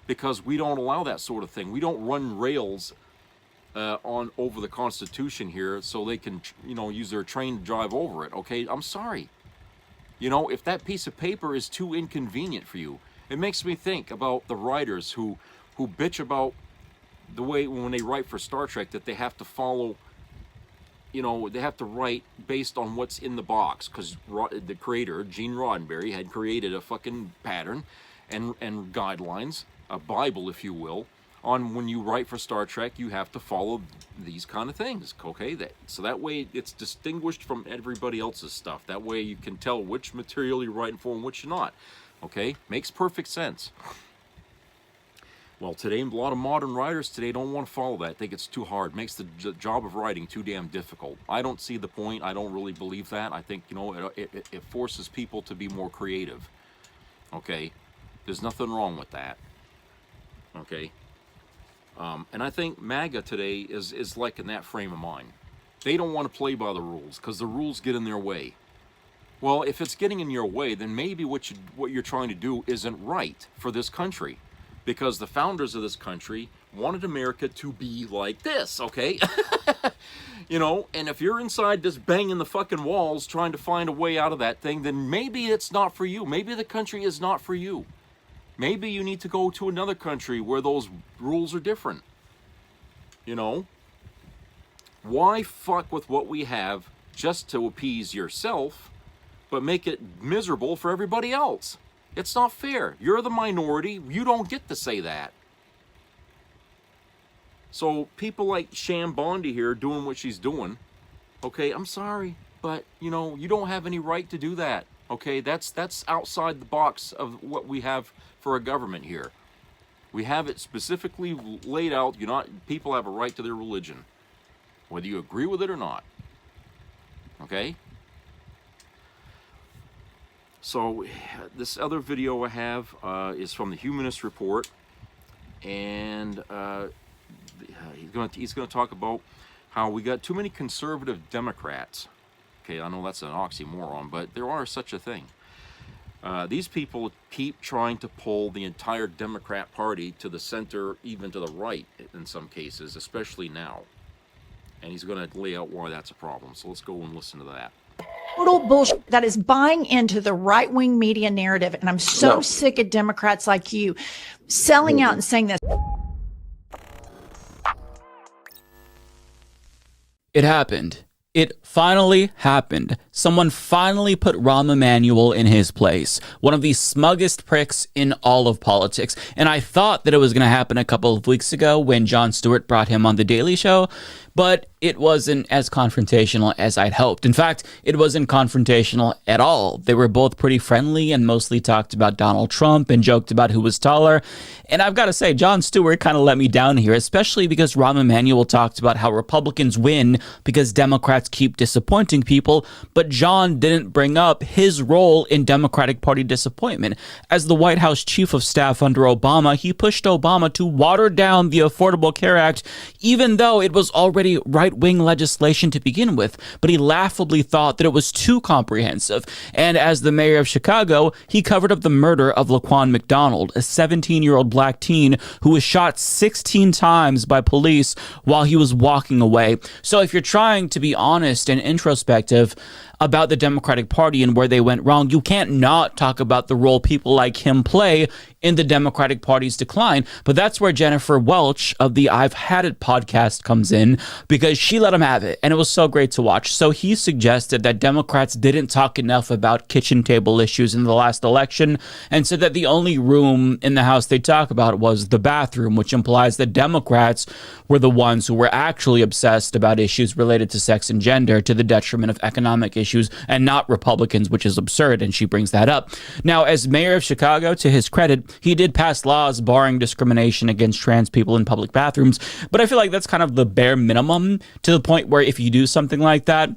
Because we don't allow that sort of thing. We don't run rails on over the Constitution here so they can, you know, use their train to drive over it. Okay, I'm sorry. You know, if that piece of paper is too inconvenient for you, it makes me think about the writers who bitch about the way when they write for Star Trek that they have to follow, you know, they have to write based on what's in the box, because the creator, Gene Roddenberry, had created a fucking pattern and guidelines, a Bible, if you will, on when you write for Star Trek, you have to follow these kind of things, okay? So that way it's distinguished from everybody else's stuff. That way you can tell which material you're writing for and which you're not, okay? Makes perfect sense. Well, today, a lot of modern writers today don't want to follow that. Think it's too hard. Makes the job of writing too damn difficult. I don't see the point. I don't really believe that. I think, you know, it forces people to be more creative, okay? There's nothing wrong with that. Okay, and I think MAGA today is like in that frame of mind. They don't want to play by the rules because the rules get in their way. Well, if it's getting in your way, then maybe what you're trying to do isn't right for this country, because the founders of this country wanted America to be like this, okay? You know, and if you're inside just banging the fucking walls trying to find a way out of that thing, then maybe it's not for you. Maybe the country is not for you. Maybe you need to go to another country where those rules are different. You know? Why fuck with what we have just to appease yourself, but make it miserable for everybody else? It's not fair. You're the minority. You don't get to say that. So people like Sham Bondi here doing what she's doing, okay, I'm sorry, but, you know, you don't have any right to do that. Okay, that's outside the box of what we have for a government here. We have it specifically laid out. People have a right to their religion, whether you agree with it or not. Okay? So this other video I have is from the Humanist Report, and he's going to talk about how we got too many conservative Democrats. Okay, I know that's an oxymoron, but there are such a thing. These people keep trying to pull the entire Democrat Party to the center, even to the right in some cases, especially now. And he's going to lay out why that's a problem. So let's go and listen to that. Total bullshit that is buying into the right-wing media narrative. And I'm so sick of Democrats like you selling out and saying this. It happened. It finally happened. Someone finally put Rahm Emanuel in his place. One of the smuggest pricks in all of politics. And I thought that it was going to happen a couple of weeks ago when Jon Stewart brought him on The Daily Show. but it wasn't as confrontational as I'd hoped. In fact, it wasn't confrontational at all. They were both pretty friendly and mostly talked about Donald Trump and joked about who was taller. And I've got to say, Jon Stewart kind of let me down here, especially because Rahm Emanuel talked about how Republicans win because Democrats keep disappointing people, but Jon didn't bring up his role in Democratic Party disappointment. As the White House chief of staff under Obama, he pushed Obama to water down the Affordable Care Act, even though it was already right-wing legislation to begin with, but he laughably thought that it was too comprehensive. And as the mayor of Chicago, he covered up the murder of Laquan McDonald, a 17-year-old black teen who was shot 16 times by police while he was walking away. So if you're trying to be honest and introspective about the Democratic Party and where they went wrong, you can't not talk about the role people like him play in the Democratic Party's decline. But that's where Jennifer Welch of the I've Had It podcast comes in, because she let him have it, and it was so great to watch. So he suggested that Democrats didn't talk enough about kitchen table issues in the last election, and said that the only room in the House they talk about was the bathroom, which implies that Democrats were the ones who were actually obsessed about issues related to sex and gender to the detriment of economic issues, and not Republicans, which is absurd, and she brings that up. Now, as mayor of Chicago, to his credit, he did pass laws barring discrimination against trans people in public bathrooms, but I feel like that's kind of the bare minimum, to the point where if you do something like that,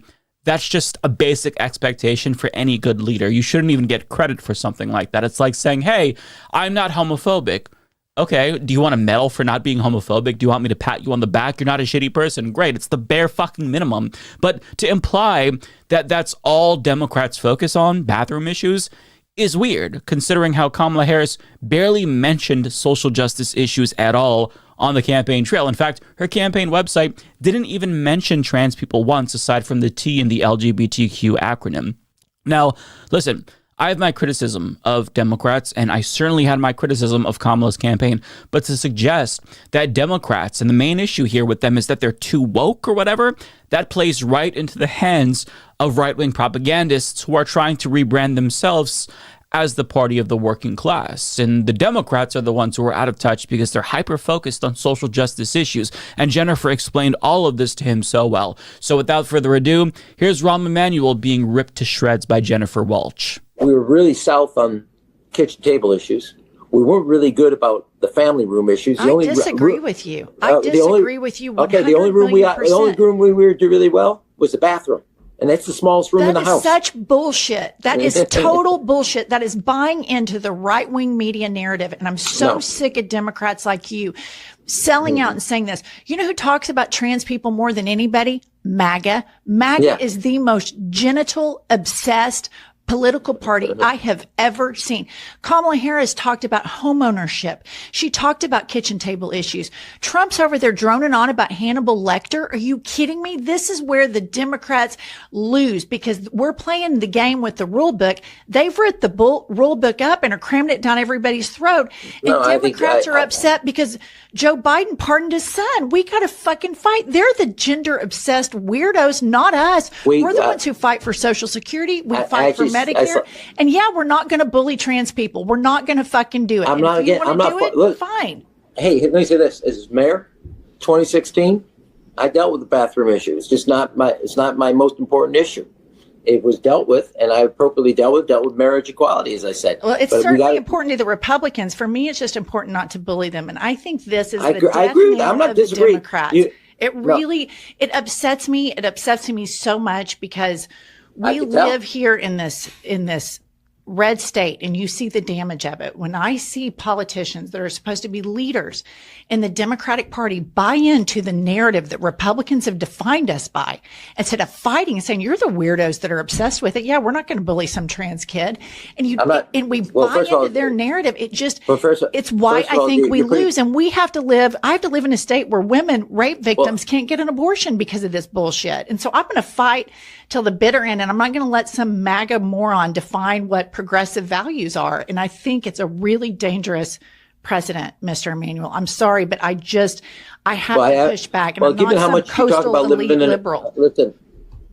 that's just a basic expectation for any good leader. You shouldn't even get credit for something like that. It's like saying, hey, I'm not homophobic. Okay, do you want a medal for not being homophobic? Do you want me to pat you on the back? You're not a shitty person. Great, it's the bare fucking minimum. But to imply that that's all Democrats focus on, bathroom issues, is weird, considering how Kamala Harris barely mentioned social justice issues at all on the campaign trail. In fact, her campaign website didn't even mention trans people once, aside from the T in the LGBTQ acronym. Now, listen, I have my criticism of Democrats, and I certainly had my criticism of Kamala's campaign, but to suggest that Democrats, and the main issue here with them is that they're too woke or whatever, that plays right into the hands of right-wing propagandists who are trying to rebrand themselves as the party of the working class. And the Democrats are the ones who are out of touch because they're hyper-focused on social justice issues. And Jennifer explained all of this to him so well. So without further ado, here's Rahm Emanuel being ripped to shreds by Jennifer Welch. We were really south on kitchen table issues. We weren't really good about the family room issues. I disagree with you. I disagree with you 100 Okay, the only room we were do really well was the bathroom. And that's the smallest room in the house. That is such bullshit. That is total bullshit. That is buying into the right-wing media narrative. And I'm so sick of Democrats like you selling out and saying this. You know who talks about trans people more than anybody? MAGA. MAGA is the most genital obsessed political party I have ever seen. Kamala Harris talked about homeownership. She talked about kitchen table issues. Trump's over there droning on about Hannibal Lecter. Are you kidding me? This is where the Democrats lose, because we're playing the game with the rule book. They've ripped the rule book up and are crammed it down everybody's throat. And Democrats are upset because Joe Biden pardoned his son. We got to fucking fight. They're the gender obsessed weirdos, not us. We're the ones who fight for Social Security. We fight for Medicare. And yeah, we're not going to bully trans people. We're not going to fucking do it. I'm not again. I'm not. Look, fine. Hey, let me say this: as mayor, 2016, I dealt with the bathroom issue. It's just not my. It's not my most important issue. It was dealt with, and I appropriately dealt with marriage equality, as I said. Well, it's certainly important to the Republicans. For me, it's just important not to bully them. And I think this is the death knell I'm not of the disagreeing. Democrats. It really, it upsets me. It upsets me so much because we live here in this red state, and you see the damage of it. When I see politicians that are supposed to be leaders in the Democratic Party buy into the narrative that Republicans have defined us by, instead of fighting and saying, you're the weirdos that are obsessed with it. Yeah, we're not going to bully some trans kid. And we buy into their narrative. It just, it's why I think we lose. And I have to live in a state where rape victims can't get an abortion because of this bullshit. And so I'm going to fight till the bitter end, and I'm not going to let some MAGA moron define what progressive values are. And I think it's a really dangerous precedent, Mr. Emanuel. I'm sorry, but I have to push back. And I'm given not how much you talk about living in liberal. Listen,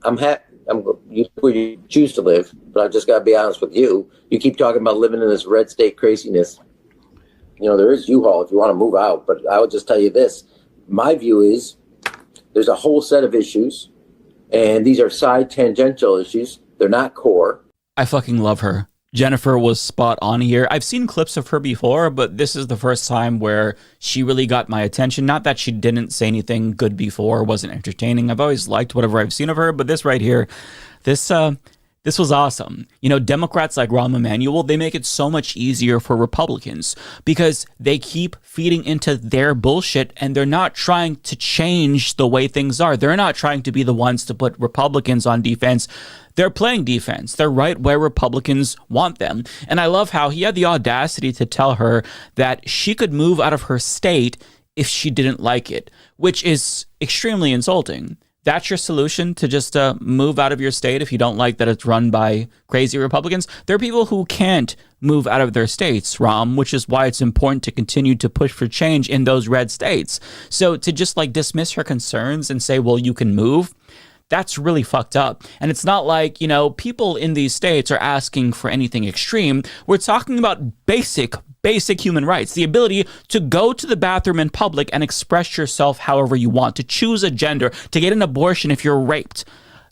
I'm where you choose to live, but I just got to be honest with you. You keep talking about living in this red state craziness. You know, there is U-Haul if you want to move out, but I would just tell you this. My view is There's a whole set of issues, and these are side tangential issues. They're not core. I fucking love her. Jennifer was spot on here. I've seen clips of her before, but this is the first time where she really got my attention. Not that she didn't say anything good before, wasn't entertaining. I've always liked whatever I've seen of her, but this right here, this was awesome. You know, Democrats like Rahm Emanuel, they make it so much easier for Republicans because they keep feeding into their bullshit and they're not trying to change the way things are. They're not trying to be the ones to put Republicans on defense. They're playing defense. They're right where Republicans want them. And I love how he had the audacity to tell her that she could move out of her state if she didn't like it, which is extremely insulting. That's your solution, to just move out of your state if you don't like that it's run by crazy Republicans? There are people who can't move out of their states, Rahm, which is why it's important to continue to push for change in those red states. So to just like dismiss her concerns and say, well, you can move, that's really fucked up. And it's not like, you know, people in these states are asking for anything extreme. We're talking about basic human rights, the ability to go to the bathroom in public and express yourself however you want, to choose a gender, to get an abortion if you're raped.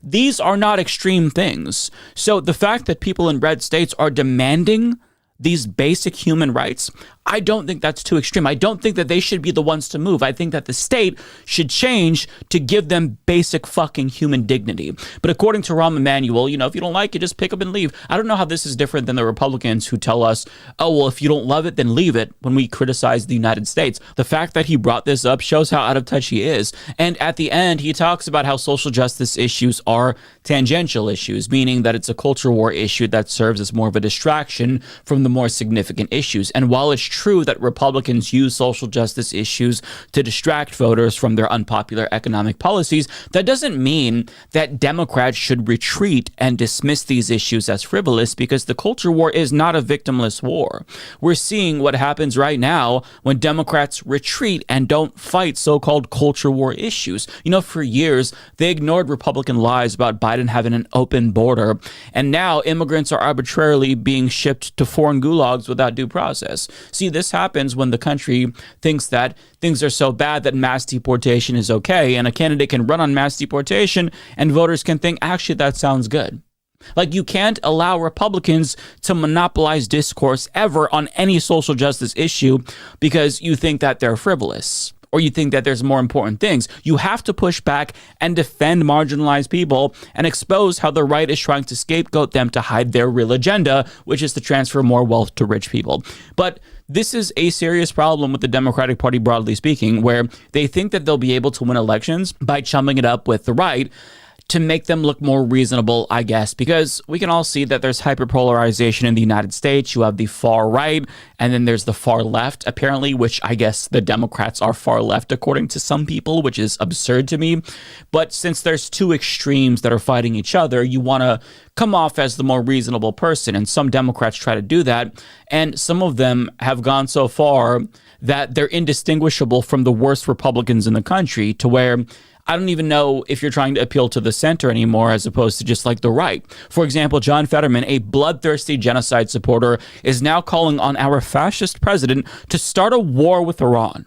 These are not extreme things. So the fact that people in red states are demanding these basic human rights, I don't think that's too extreme. I don't think that they should be the ones to move. I think that the state should change to give them basic fucking human dignity. But according to Rahm Emanuel, you know, if you don't like it, just pick up and leave. I don't know how this is different than the Republicans who tell us, oh, well, if you don't love it, then leave it, when we criticize the United States. The fact that he brought this up shows how out of touch he is. And at the end, he talks about how social justice issues are tangential issues, meaning that it's a culture war issue that serves as more of a distraction from the more significant issues. And while it's true that Republicans use social justice issues to distract voters from their unpopular economic policies, that doesn't mean that Democrats should retreat and dismiss these issues as frivolous, because the culture war is not a victimless war. We're seeing what happens right now when Democrats retreat and don't fight so-called culture war issues. You know, for years, they ignored Republican lies about Biden having an open border, and now immigrants are arbitrarily being shipped to foreign gulags without due process. See, this happens when the country thinks that things are so bad that mass deportation is okay, and a candidate can run on mass deportation and voters can think, actually, that sounds good. Like, you can't allow Republicans to monopolize discourse ever on any social justice issue because you think that they're frivolous, or you think that there's more important things. You have to push back and defend marginalized people and expose how the right is trying to scapegoat them to hide their real agenda, which is to transfer more wealth to rich people. But this is a serious problem with the Democratic Party, broadly speaking, where they think that they'll be able to win elections by chumming it up with the right to make them look more reasonable, I guess, because we can all see that there's hyperpolarization in the United States. You have the far right, and then there's the far left, apparently, which I guess the Democrats are far left, according to some people, which is absurd to me. But since there's two extremes that are fighting each other, you want to come off as the more reasonable person, and some Democrats try to do that, and some of them have gone so far that they're indistinguishable from the worst Republicans in the country, to where I don't even know if you're trying to appeal to the center anymore as opposed to just like the right. For example, John Fetterman, a bloodthirsty genocide supporter, is now calling on our fascist president to start a war with Iran.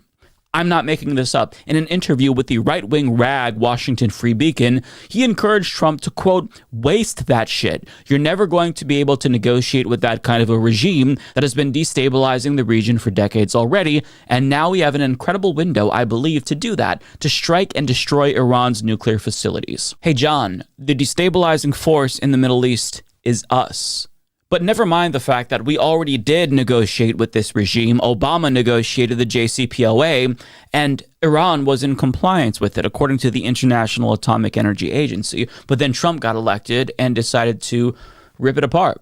I'm not making this up. In an interview with the right-wing rag Washington Free Beacon, he encouraged Trump to, quote, waste that shit. You're never going to be able to negotiate with that kind of a regime that has been destabilizing the region for decades already, and now we have an incredible window, I believe, to do that, to strike and destroy Iran's nuclear facilities. Hey, John, the destabilizing force in the Middle East is us. But never mind the fact that we already did negotiate with this regime. Obama negotiated the JCPOA, and Iran was in compliance with it, according to the International Atomic Energy Agency. But then Trump got elected and decided to rip it apart.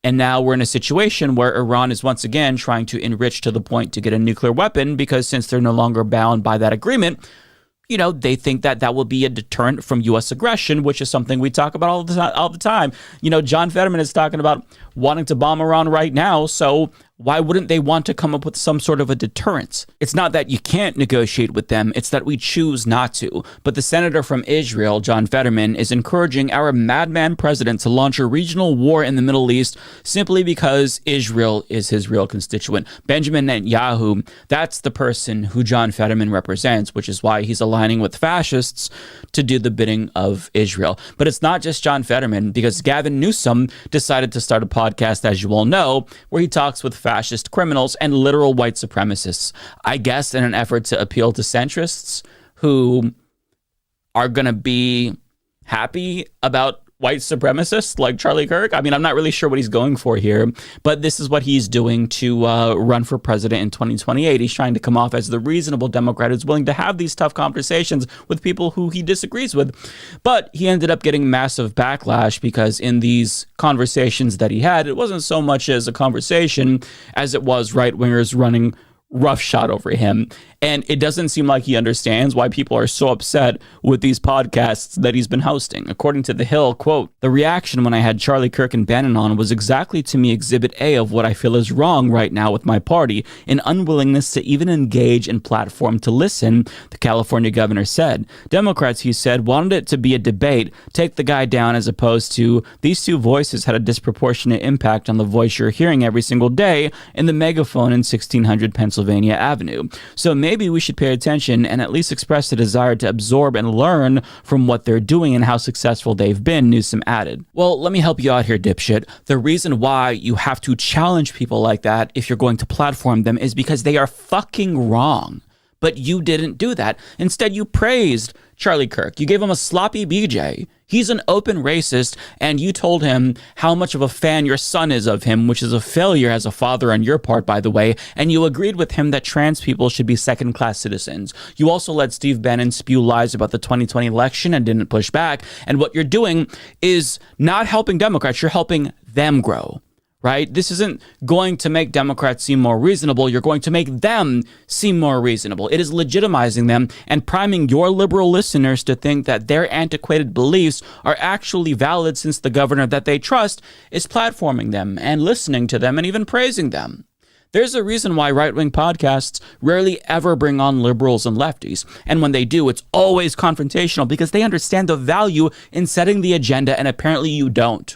And now we're in a situation where Iran is once again trying to enrich to the point to get a nuclear weapon, because since they're no longer bound by that agreement, you know, they think that that will be a deterrent from U.S. aggression, which is something we talk about all the time. You know, John Fetterman is talking about wanting to bomb Iran right now. So why wouldn't they want to come up with some sort of a deterrence? It's not that you can't negotiate with them, it's that we choose not to. But the senator from Israel, John Fetterman, is encouraging our madman president to launch a regional war in the Middle East simply because Israel is his real constituent. Benjamin Netanyahu, that's the person who John Fetterman represents, which is why he's aligning with fascists to do the bidding of Israel. But it's not just John Fetterman, because Gavin Newsom decided to start a podcast, as you all know, where he talks with fascist criminals and literal white supremacists, I guess in an effort to appeal to centrists who are going to be happy about white supremacists like Charlie Kirk. I mean, I'm not really sure what he's going for here, but this is what he's doing to run for president in 2028. He's trying to come off as the reasonable Democrat who's willing to have these tough conversations with people who he disagrees with. But he ended up getting massive backlash because in these conversations that he had, it wasn't so much as a conversation as it was right-wingers running roughshod over him. And it doesn't seem like he understands why people are so upset with these podcasts that he's been hosting. According to The Hill, quote, "The reaction when I had Charlie Kirk and Bannon on was exactly to me exhibit A of what I feel is wrong right now with my party, an unwillingness to even engage and platform to listen," the California governor said. Democrats, he said, wanted it to be a debate, take the guy down, as opposed to these two voices had a disproportionate impact on the voice you're hearing every single day in the megaphone in 1600 Pennsylvania Avenue. So maybe we should pay attention and at least express the desire to absorb and learn from what they're doing and how successful they've been, Newsom added. Well, let me help you out here, dipshit. The reason why you have to challenge people like that if you're going to platform them is because they are fucking wrong. But you didn't do that. Instead, you praised Charlie Kirk. You gave him a sloppy BJ. He's an open racist, and you told him how much of a fan your son is of him, which is a failure as a father on your part, by the way, and you agreed with him that trans people should be second-class citizens. You also let Steve Bannon spew lies about the 2020 election and didn't push back, and what you're doing is not helping Democrats, you're helping them grow. Right? This isn't going to make Democrats seem more reasonable. You're going to make them seem more reasonable. It is legitimizing them and priming your liberal listeners to think that their antiquated beliefs are actually valid, since the governor that they trust is platforming them and listening to them and even praising them. There's a reason why right-wing podcasts rarely ever bring on liberals and lefties. And when they do, it's always confrontational because they understand the value in setting the agenda, and apparently you don't.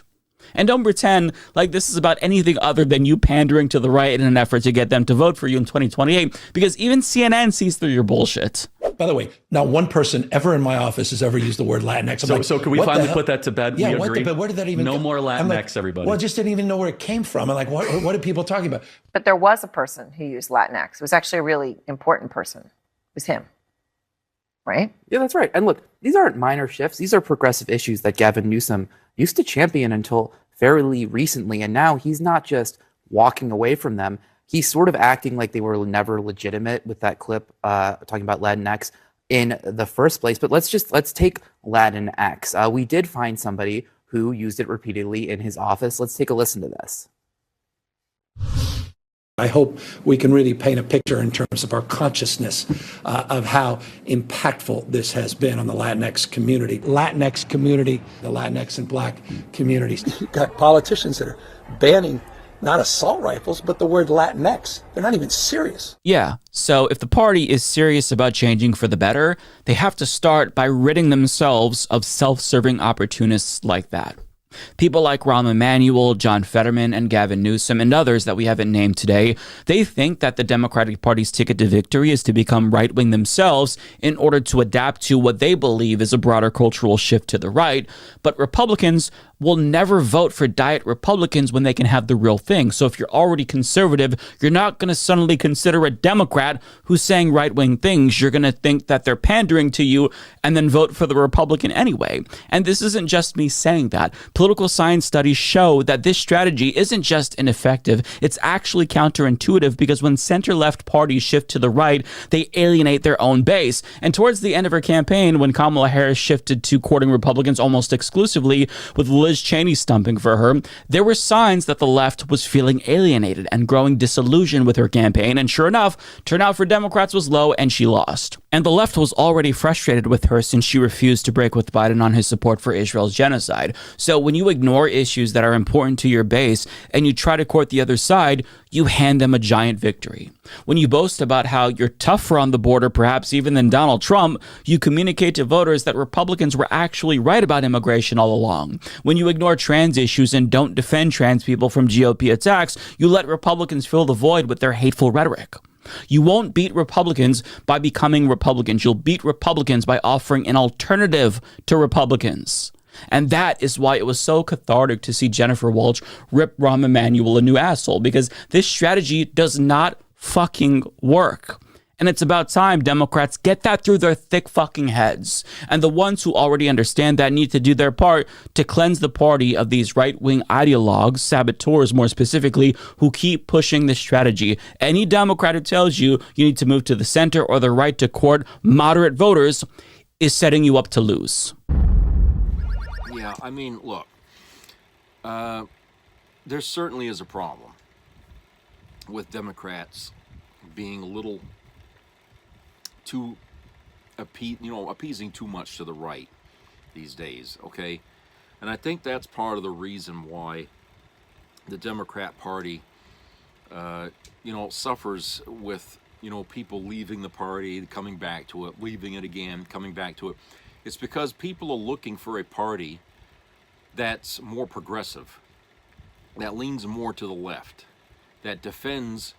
And don't pretend like this is about anything other than you pandering to the right in an effort to get them to vote for you in 2028, because even CNN sees through your bullshit. By the way, not one person ever in my office has ever used the word Latinx. So can we finally put that to bed? Yeah, we agree. But where did that even No come? more Latinx, everybody. Well, I just didn't even know where it came from. I'm like, what are people talking about? But there was a person who used Latinx. It was actually a really important person. It was him. Right? Yeah, that's right. And look, these aren't minor shifts. These are progressive issues that Gavin Newsom used to champion until fairly recently. And now he's not just walking away from them. He's sort of acting like they were never legitimate with that clip talking about Latinx in the first place. But let's take Latinx. We did find somebody who used it repeatedly in his office. Let's take a listen to this. I hope we can really paint a picture in terms of our consciousness of how impactful this has been on the Latinx community. The Latinx and Black communities. You've got politicians that are banning not assault rifles, but the word Latinx. They're not even serious. Yeah, so if the party is serious about changing for the better, they have to start by ridding themselves of self-serving opportunists like that. People like Rahm Emanuel, John Fetterman, and Gavin Newsom, and others that we haven't named today, they think that the Democratic Party's ticket to victory is to become right-wing themselves in order to adapt to what they believe is a broader cultural shift to the right. But Republicans will never vote for diet Republicans when they can have the real thing. So if you're already conservative, you're not going to suddenly consider a Democrat who's saying right-wing things. You're going to think that they're pandering to you and then vote for the Republican anyway. And this isn't just me saying that. Political science studies show that this strategy isn't just ineffective, it's actually counterintuitive, because when center-left parties shift to the right, they alienate their own base. And towards the end of her campaign, when Kamala Harris shifted to courting Republicans almost exclusively, with Liz Cheney stumping for her, there were signs that the left was feeling alienated and growing disillusioned with her campaign. And sure enough, turnout for Democrats was low and she lost. And the left was already frustrated with her since she refused to break with Biden on his support for Israel's genocide. So when you ignore issues that are important to your base and you try to court the other side, you hand them a giant victory. When you boast about how you're tougher on the border, perhaps even than Donald Trump, you communicate to voters that Republicans were actually right about immigration all along. When you ignore trans issues and don't defend trans people from GOP attacks, you let Republicans fill the void with their hateful rhetoric. You won't beat Republicans by becoming Republicans. You'll beat Republicans by offering an alternative to Republicans. And that is why it was so cathartic to see Jennifer Walsh rip Rahm Emanuel a new asshole, because this strategy does not fucking work. And it's about time Democrats get that through their thick fucking heads. And the ones who already understand that need to do their part to cleanse the party of these right-wing ideologues, saboteurs more specifically, who keep pushing this strategy. Any Democrat who tells you you need to move to the center or the right to court moderate voters is setting you up to lose. Yeah, I mean, look, there certainly is a problem with Democrats being a little too appeasing too much to the right these days, okay? And I think that's part of the reason why the Democrat Party, suffers with, people leaving the party, coming back to it, leaving it again, coming back to it. It's because people are looking for a party that's more progressive, that leans more to the left, that defends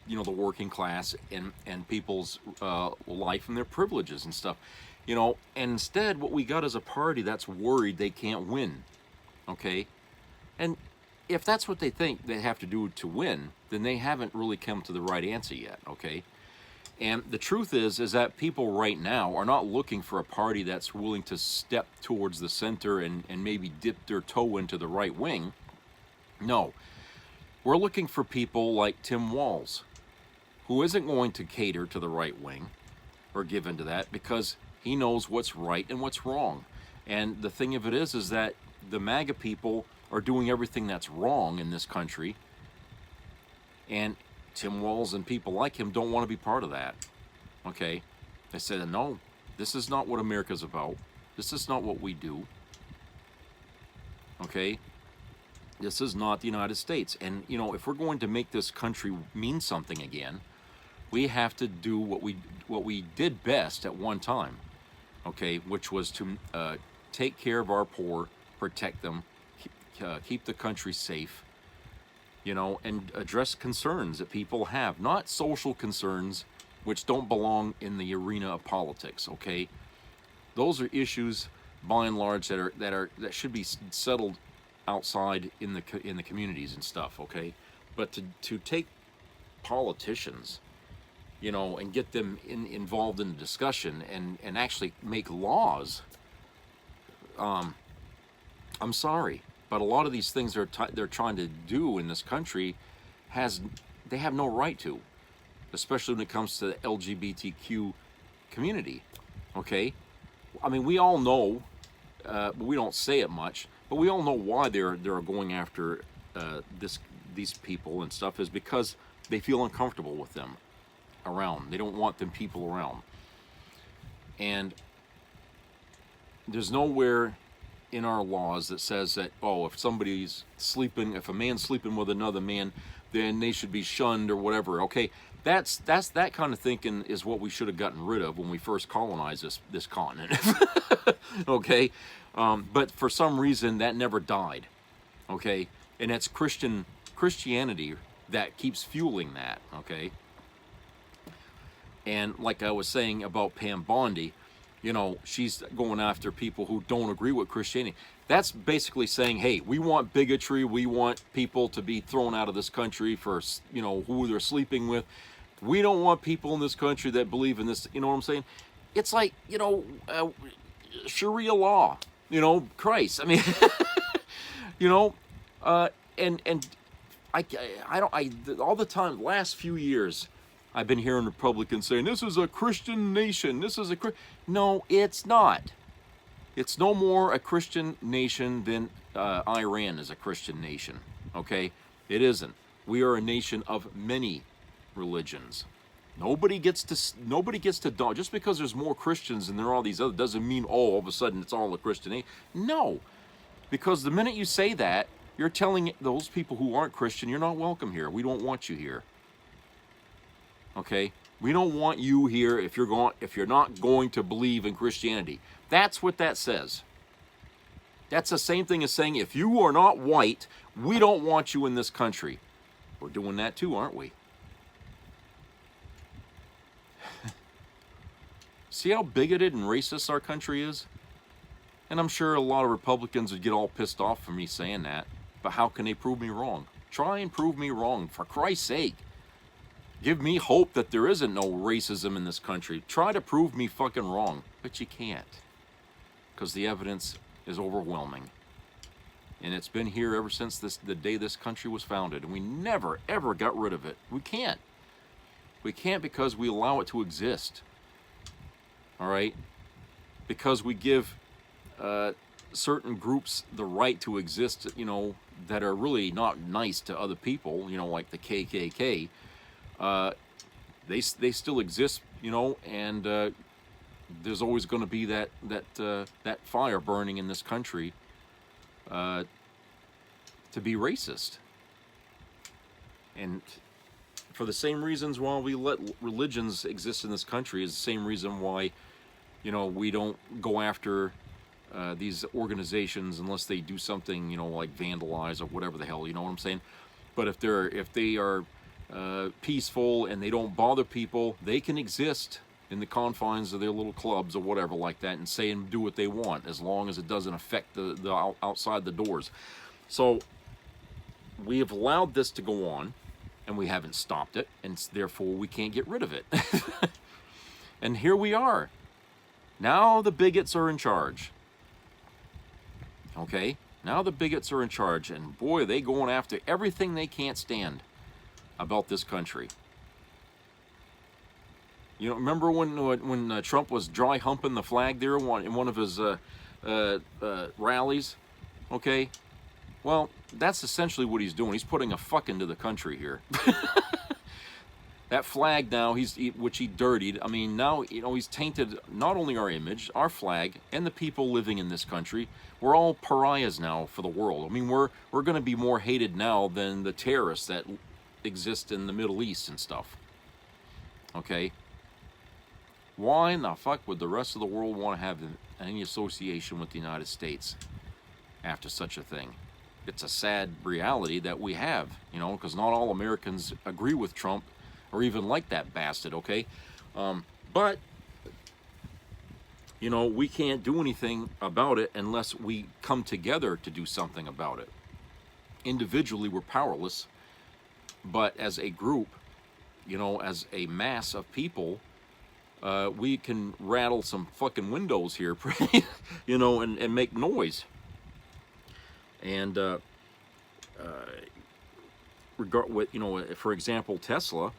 the working class and people's life and their privileges and stuff, and instead what we got is a party that's worried they can't win, okay? And if that's what they think they have to do to win, then they haven't really come to the right answer yet, okay? And the truth is that people right now are not looking for a party that's willing to step towards the center and maybe dip their toe into the right wing. No, we're looking for people like Tim Walz, who isn't going to cater to the right wing or give into that because he knows what's right and what's wrong. And the thing of it is that the MAGA people are doing everything that's wrong in this country. And Tim Walz and people like him don't want to be part of that. Okay? They said, no, this is not what America's about. This is not what we do. Okay? This is not the United States. And, if we're going to make this country mean something again, we have to do what we did best at one time, okay, which was to take care of our poor, protect them, keep the country safe, and address concerns that people have, not social concerns which don't belong in the arena of politics, okay? Those are issues, by and large, that should be settled outside in the communities and stuff, okay? But to take politicians, and get them involved in the discussion and actually make laws. I'm sorry, but a lot of these things they're trying to do in this country they have no right to, especially when it comes to the LGBTQ community. Okay, I mean we all know, but we don't say it much. But we all know why they're going after these people and stuff is because they feel uncomfortable with them around. They don't want them people around. And there's nowhere in our laws that says that, if a man's sleeping with another man, then they should be shunned or whatever. Okay, that's that kind of thinking is what we should have gotten rid of when we first colonized this continent. Okay, but for some reason that never died. Okay, and it's Christianity that keeps fueling that. Okay. And like I was saying about Pam Bondi, she's going after people who don't agree with Christianity. That's basically saying, hey, we want bigotry. We want people to be thrown out of this country for, who they're sleeping with. We don't want people in this country that believe in this. You know what I'm saying? It's like, Sharia law, Christ. I mean, and all the time, last few years, I've been hearing Republicans saying, this is a Christian nation. No, it's not. It's no more a Christian nation than Iran is a Christian nation, okay? It isn't. We are a nation of many religions, Nobody gets to just because there's more Christians and there are all these other doesn't mean all of a sudden it's all a Christian. No, because the minute you say that, you're telling those people who aren't Christian, you're not welcome here. We don't want you here. Okay, we don't want you here if you're not going to believe in Christianity. That's what that says. That's the same thing as saying if you are not white, we don't want you in this country. We're doing that too, aren't we? See how bigoted and racist our country is? And I'm sure a lot of Republicans would get all pissed off for me saying that. But how can they prove me wrong? Try and prove me wrong, for Christ's sake. Give me hope that there isn't no racism in this country. Try to prove me fucking wrong. But you can't. Because the evidence is overwhelming. And it's been here ever since the day this country was founded. And we never, ever got rid of it. We can't. We can't because we allow it to exist. All right? Because we give certain groups the right to exist, you know, that are really not nice to other people, you know, like the KKK. They still exist, you know, and there's always going to be that fire burning in this country to be racist. And for the same reasons why we let religions exist in this country is the same reason why, you know, we don't go after these organizations unless they do something, you know, like vandalize or whatever the hell, you know what I'm saying? But if they are peaceful and they don't bother people, they can exist in the confines of their little clubs or whatever like that and say and do what they want as long as it doesn't affect the outside the doors. So we have allowed this to go on and we haven't stopped it, and therefore we can't get rid of it. And here we are. Now the bigots are in charge. Okay? Now the bigots are in charge, and boy, are they going after everything they can't stand about this country. You know, remember when Trump was dry humping the flag there in one of his rallies? Okay? Well, that's essentially what he's doing. He's putting a fuck into the country here. That flag now, which he dirtied, I mean, now, you know, he's tainted not only our image, our flag, and the people living in this country. We're all pariahs now for the world. I mean, we're going to be more hated now than the terrorists that exist in the Middle East and stuff. Okay? Why in the fuck would the rest of the world want to have any association with the United States after such a thing? It's a sad reality that we have, you know, because not all Americans agree with Trump or even like that bastard, okay? But, you know, we can't do anything about it unless we come together to do something about it. Individually, we're powerless, but as a group, you know, as a mass of people, we can rattle some fucking windows here, you know, and make noise. And you know, for example, Tesla,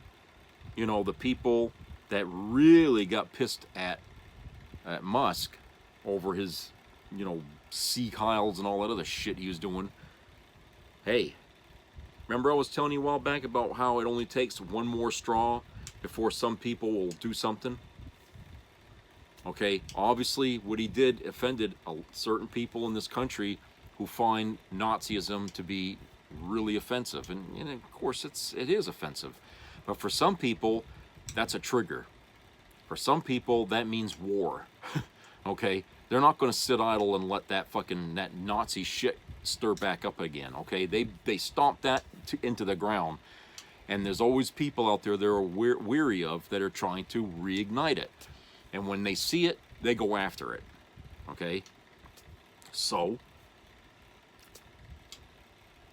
you know, the people that really got pissed at Musk over his, you know, sea Kyles and all that other shit he was doing. Hey, remember I was telling you a while back about how it only takes one more straw before some people will do something? Okay, obviously what he did offended certain people in this country who find Nazism to be really offensive. And of course it is offensive. But for some people, that's a trigger. For some people, that means war. Okay? They're not going to sit idle and let that Nazi shit stir back up again. Okay? They stomp that into the ground. And there's always people out there that are weary of that are trying to reignite it. And when they see it, they go after it. Okay? So,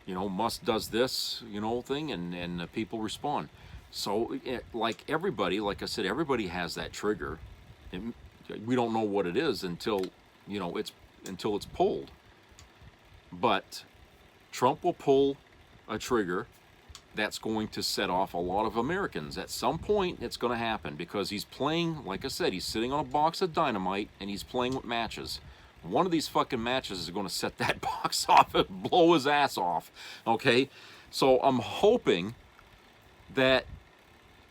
you know, Musk does this, you know, thing, and people respond. So, like everybody, like I said, everybody has that trigger. And we don't know what it is until, you know, until it's pulled. But Trump will pull a trigger that's going to set off a lot of Americans. At some point, it's going to happen because he's playing, like I said, he's sitting on a box of dynamite and he's playing with matches. One of these fucking matches is going to set that box off and blow his ass off. Okay? So I'm hoping that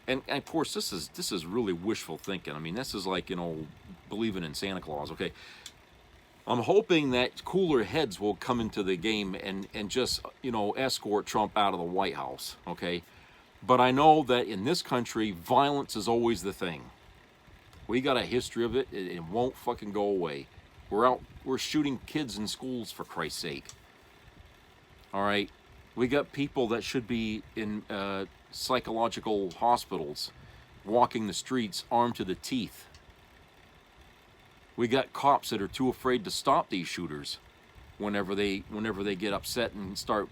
and of course this is really wishful thinking. I mean, this is like, you know, believing in Santa Claus. Okay, I'm hoping that cooler heads will come into the game and just, you know, escort Trump out of the White House. Okay, but I know that in this country, violence is always the thing. We got a history of it. It won't fucking go away. We're shooting kids in schools, for Christ's sake. All right, we got people that should be in psychological hospitals, walking the streets armed to the teeth. We got cops that are too afraid to stop these shooters whenever they get upset and start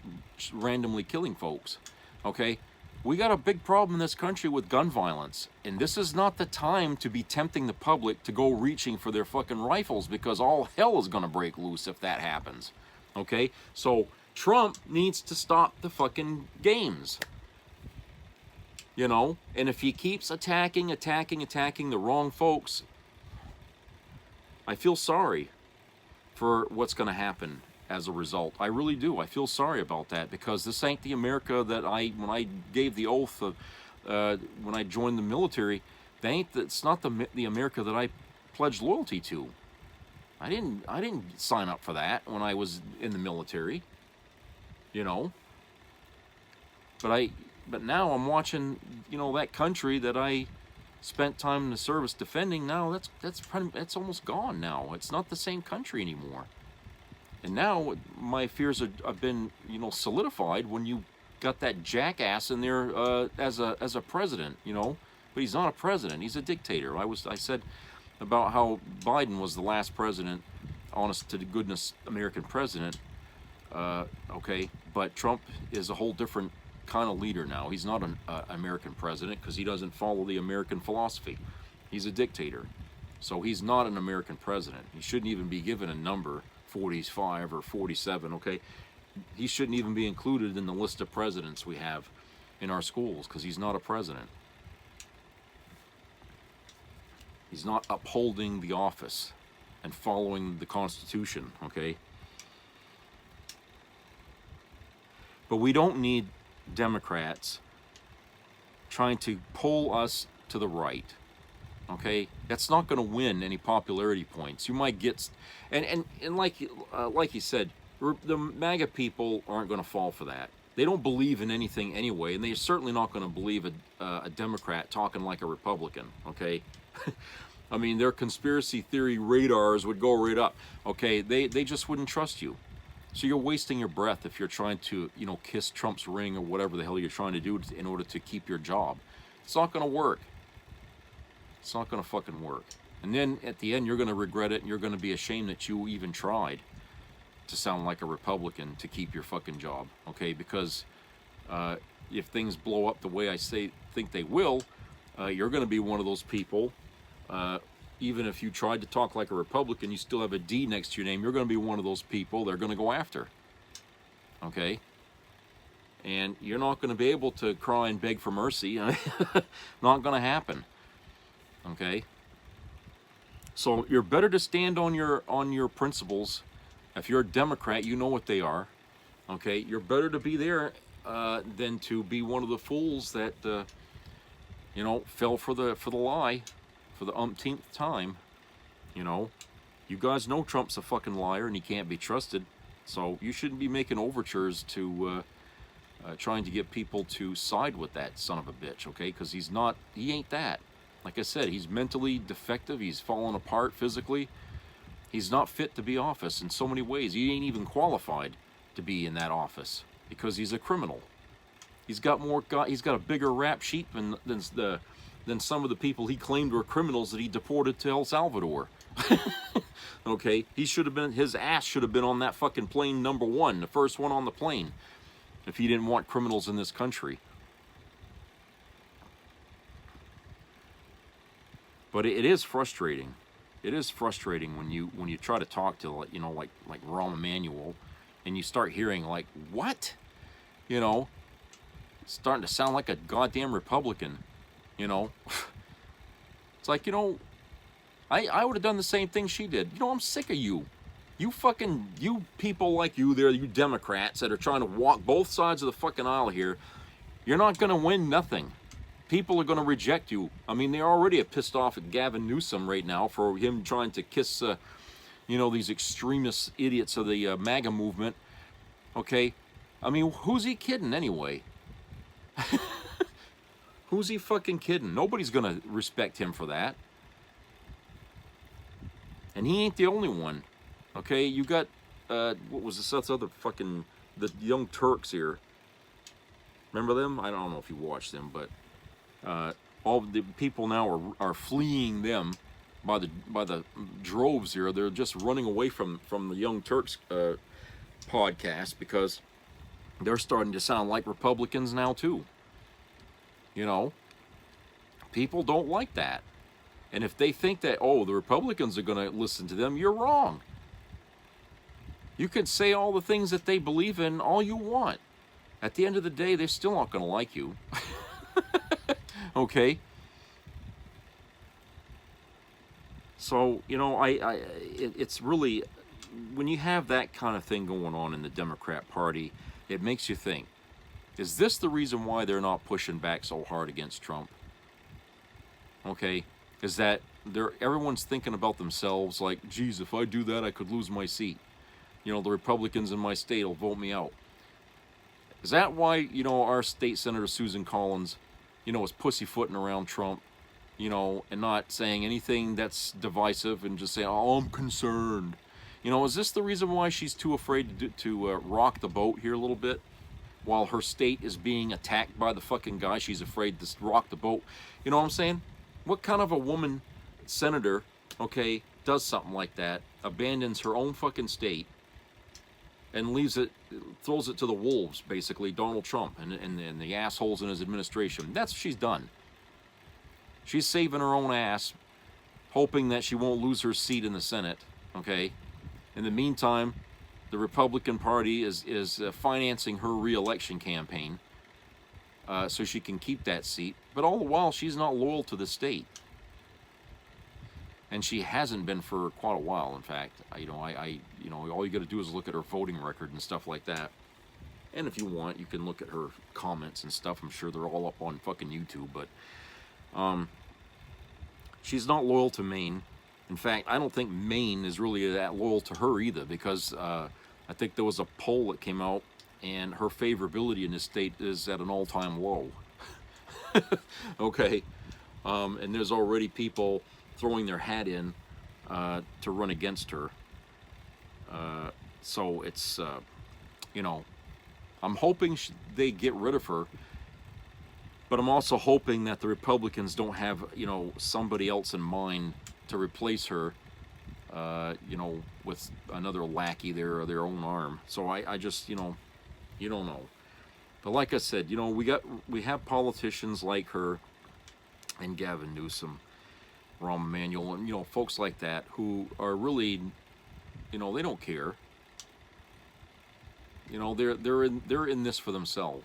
randomly killing folks. Okay, we got a big problem in this country with gun violence, and this is not the time to be tempting the public to go reaching for their fucking rifles, because all hell is gonna break loose if that happens. Okay, so Trump needs to stop the fucking games. You know, and if he keeps attacking the wrong folks, I feel sorry for what's going to happen as a result. I really do. I feel sorry about that, because this ain't the America that when I gave the oath of, when I joined the military, it's not the America that I pledged loyalty to. I didn't sign up for that when I was in the military, you know. But now I'm watching, you know, that country that I spent time in the service defending. Now that's almost gone now. It's not the same country anymore. And now my fears have been, you know, solidified when you got that jackass in there as a president, you know. But he's not a president. He's a dictator. I said about how Biden was the last president, honest to goodness American president. Okay, but Trump is a whole different kind of leader now. He's not an American president, because he doesn't follow the American philosophy. He's a dictator. So he's not an American president. He shouldn't even be given a number, 45 or 47, okay? He shouldn't even be included in the list of presidents we have in our schools, because he's not a president. He's not upholding the office and following the Constitution, okay? But we don't need Democrats trying to pull us to the right. Okay, that's not going to win any popularity points. You might get, and like you said, the MAGA people aren't going to fall for that. They don't believe in anything anyway, and they're certainly not going to believe a Democrat talking like a Republican. Okay, I mean, their conspiracy theory radars would go right up. Okay, they just wouldn't trust you. So you're wasting your breath if you're trying to, you know, kiss Trump's ring or whatever the hell you're trying to do in order to keep your job. It's not going to work. It's not going to fucking work. And then at the end, you're going to regret it, and you're going to be ashamed that you even tried to sound like a Republican to keep your fucking job. Okay, because if things blow up the way I think they will, you're going to be one of those people. Even if you tried to talk like a Republican, you still have a D next to your name. You're going to be one of those people they're going to go after. Okay? And you're not going to be able to cry and beg for mercy. Not going to happen. Okay? So you're better to stand on your principles. If you're a Democrat, you know what they are. Okay? You're better to be there than to be one of the fools that you know, fell for the lie for the umpteenth time. You know, you guys know Trump's a fucking liar and he can't be trusted. So you shouldn't be making overtures to trying to get people to side with that son of a bitch, okay? Because he ain't that. Like I said, he's mentally defective. He's fallen apart physically. He's not fit to be office in so many ways. He ain't even qualified to be in that office because he's a criminal. He's got a bigger rap sheet than some of the people he claimed were criminals that he deported to El Salvador. Okay, his ass should have been on that fucking plane number 1, the first one on the plane, if he didn't want criminals in this country. But it is frustrating. It is frustrating when you try to talk to, you know, like Rahm Emanuel, and you start hearing like, what? You know, starting to sound like a goddamn Republican. You know, it's like, you know, I would have done the same thing she did. You know, I'm sick of you. You people like you there, you Democrats that are trying to walk both sides of the fucking aisle here. You're not going to win nothing. People are going to reject you. I mean, they already are pissed off at Gavin Newsom right now for him trying to kiss, these extremist idiots of the MAGA movement. Okay? I mean, who's he kidding anyway? Who's he fucking kidding? Nobody's going to respect him for that. And he ain't the only one. Okay? You got, what was this other fucking, the Young Turks here. Remember them? I don't know if you watched them, but all the people now are fleeing them by the droves here. They're just running away from the Young Turks podcast because they're starting to sound like Republicans now too. You know, people don't like that. And if they think that, oh, the Republicans are going to listen to them, you're wrong. You can say all the things that they believe in all you want. At the end of the day, they're still not going to like you. Okay? So, you know, it's really, when you have that kind of thing going on in the Democrat Party, it makes you think, is this the reason why they're not pushing back so hard against Trump? Okay? Is that everyone's thinking about themselves like, geez, if I do that, I could lose my seat. You know, the Republicans in my state will vote me out. Is that why, you know, our state senator Susan Collins, you know, is pussyfooting around Trump, you know, and not saying anything that's divisive and just saying, oh, I'm concerned. You know, is this the reason why she's too afraid to rock the boat here a little bit? While her state is being attacked by the fucking guy, she's afraid to rock the boat. You know what I'm saying? What kind of a woman senator, okay, does something like that, abandons her own fucking state, and throws it to the wolves, basically, Donald Trump and the assholes in his administration? That's what she's done. She's saving her own ass, hoping that she won't lose her seat in the Senate, okay? In the meantime, the Republican Party is financing her re-election campaign so she can keep that seat. But all the while, she's not loyal to the state. And she hasn't been for quite a while, in fact. All you got to do is look at her voting record and stuff like that. And if you want, you can look at her comments and stuff. I'm sure they're all up on fucking YouTube. But she's not loyal to Maine. In fact, I don't think Maine is really that loyal to her either, because I think there was a poll that came out, and her favorability in this state is at an all-time low. Okay? And there's already people throwing their hat in to run against her. So it's, you know, I'm hoping they get rid of her, but I'm also hoping that the Republicans don't have, you know, somebody else in mind to replace her, you know, with another lackey there or their own arm. So I just, you know, you don't know. But like I said, you know, we have politicians like her and Gavin Newsom, Rahm Emanuel, and, you know, folks like that who are really, you know, they don't care. You know, they're in this for themselves.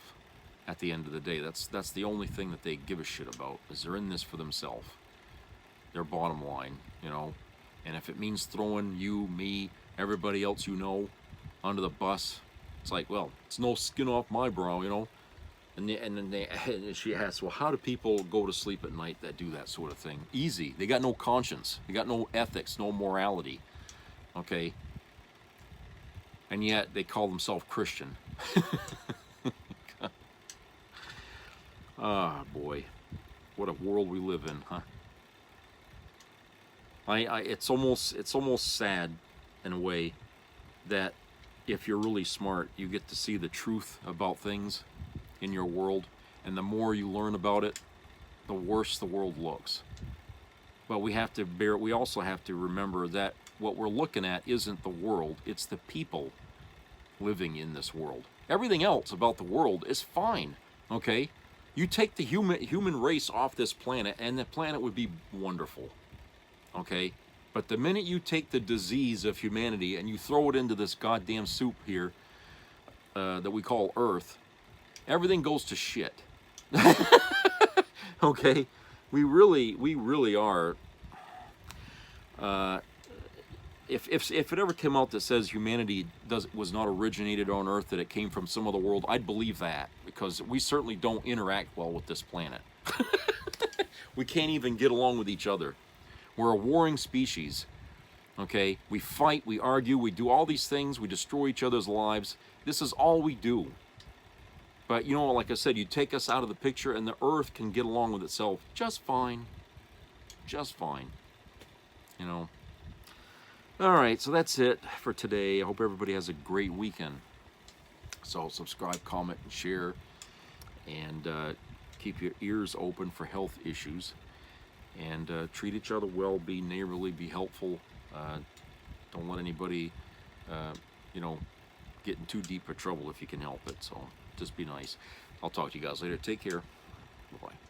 At the end of the day, that's the only thing that they give a shit about, is they're in this for themselves. Their bottom line, you know. And if it means throwing you, me, everybody else you know under the bus, it's like, well, it's no skin off my brow, you know. And she asks, well, how do people go to sleep at night that do that sort of thing? Easy. They got no conscience. They got no ethics, no morality. Okay? And yet they call themselves Christian. Ah, boy. What a world we live in, huh? It's almost sad in a way that if you're really smart, you get to see the truth about things in your world, and the more you learn about it, the worse the world looks. But we also have to remember that what we're looking at isn't the world, it's the people living in this world. Everything else about the world is fine, okay? You take the human race off this planet, and the planet would be wonderful, okay? But the minute you take the disease of humanity and you throw it into this goddamn soup here that we call Earth, everything goes to shit. Okay? We really are. If it ever came out that says humanity was not originated on Earth, that it came from some other world, I'd believe that. because we certainly don't interact well with this planet. We can't even get along with each other. We're a warring species. Okay, we fight, we argue, we do all these things, we destroy each other's lives. This is all we do. But you know, like I said, you take us out of the picture and the earth can get along with itself just fine. Just fine. You know. Alright, so that's it for today. I hope everybody has a great weekend. So subscribe, comment, and share. And keep your ears open for health issues. And treat each other well, be neighborly, be helpful. Don't let anybody, you know, get in too deep of trouble if you can help it. So just be nice. I'll talk to you guys later. Take care. Bye-bye.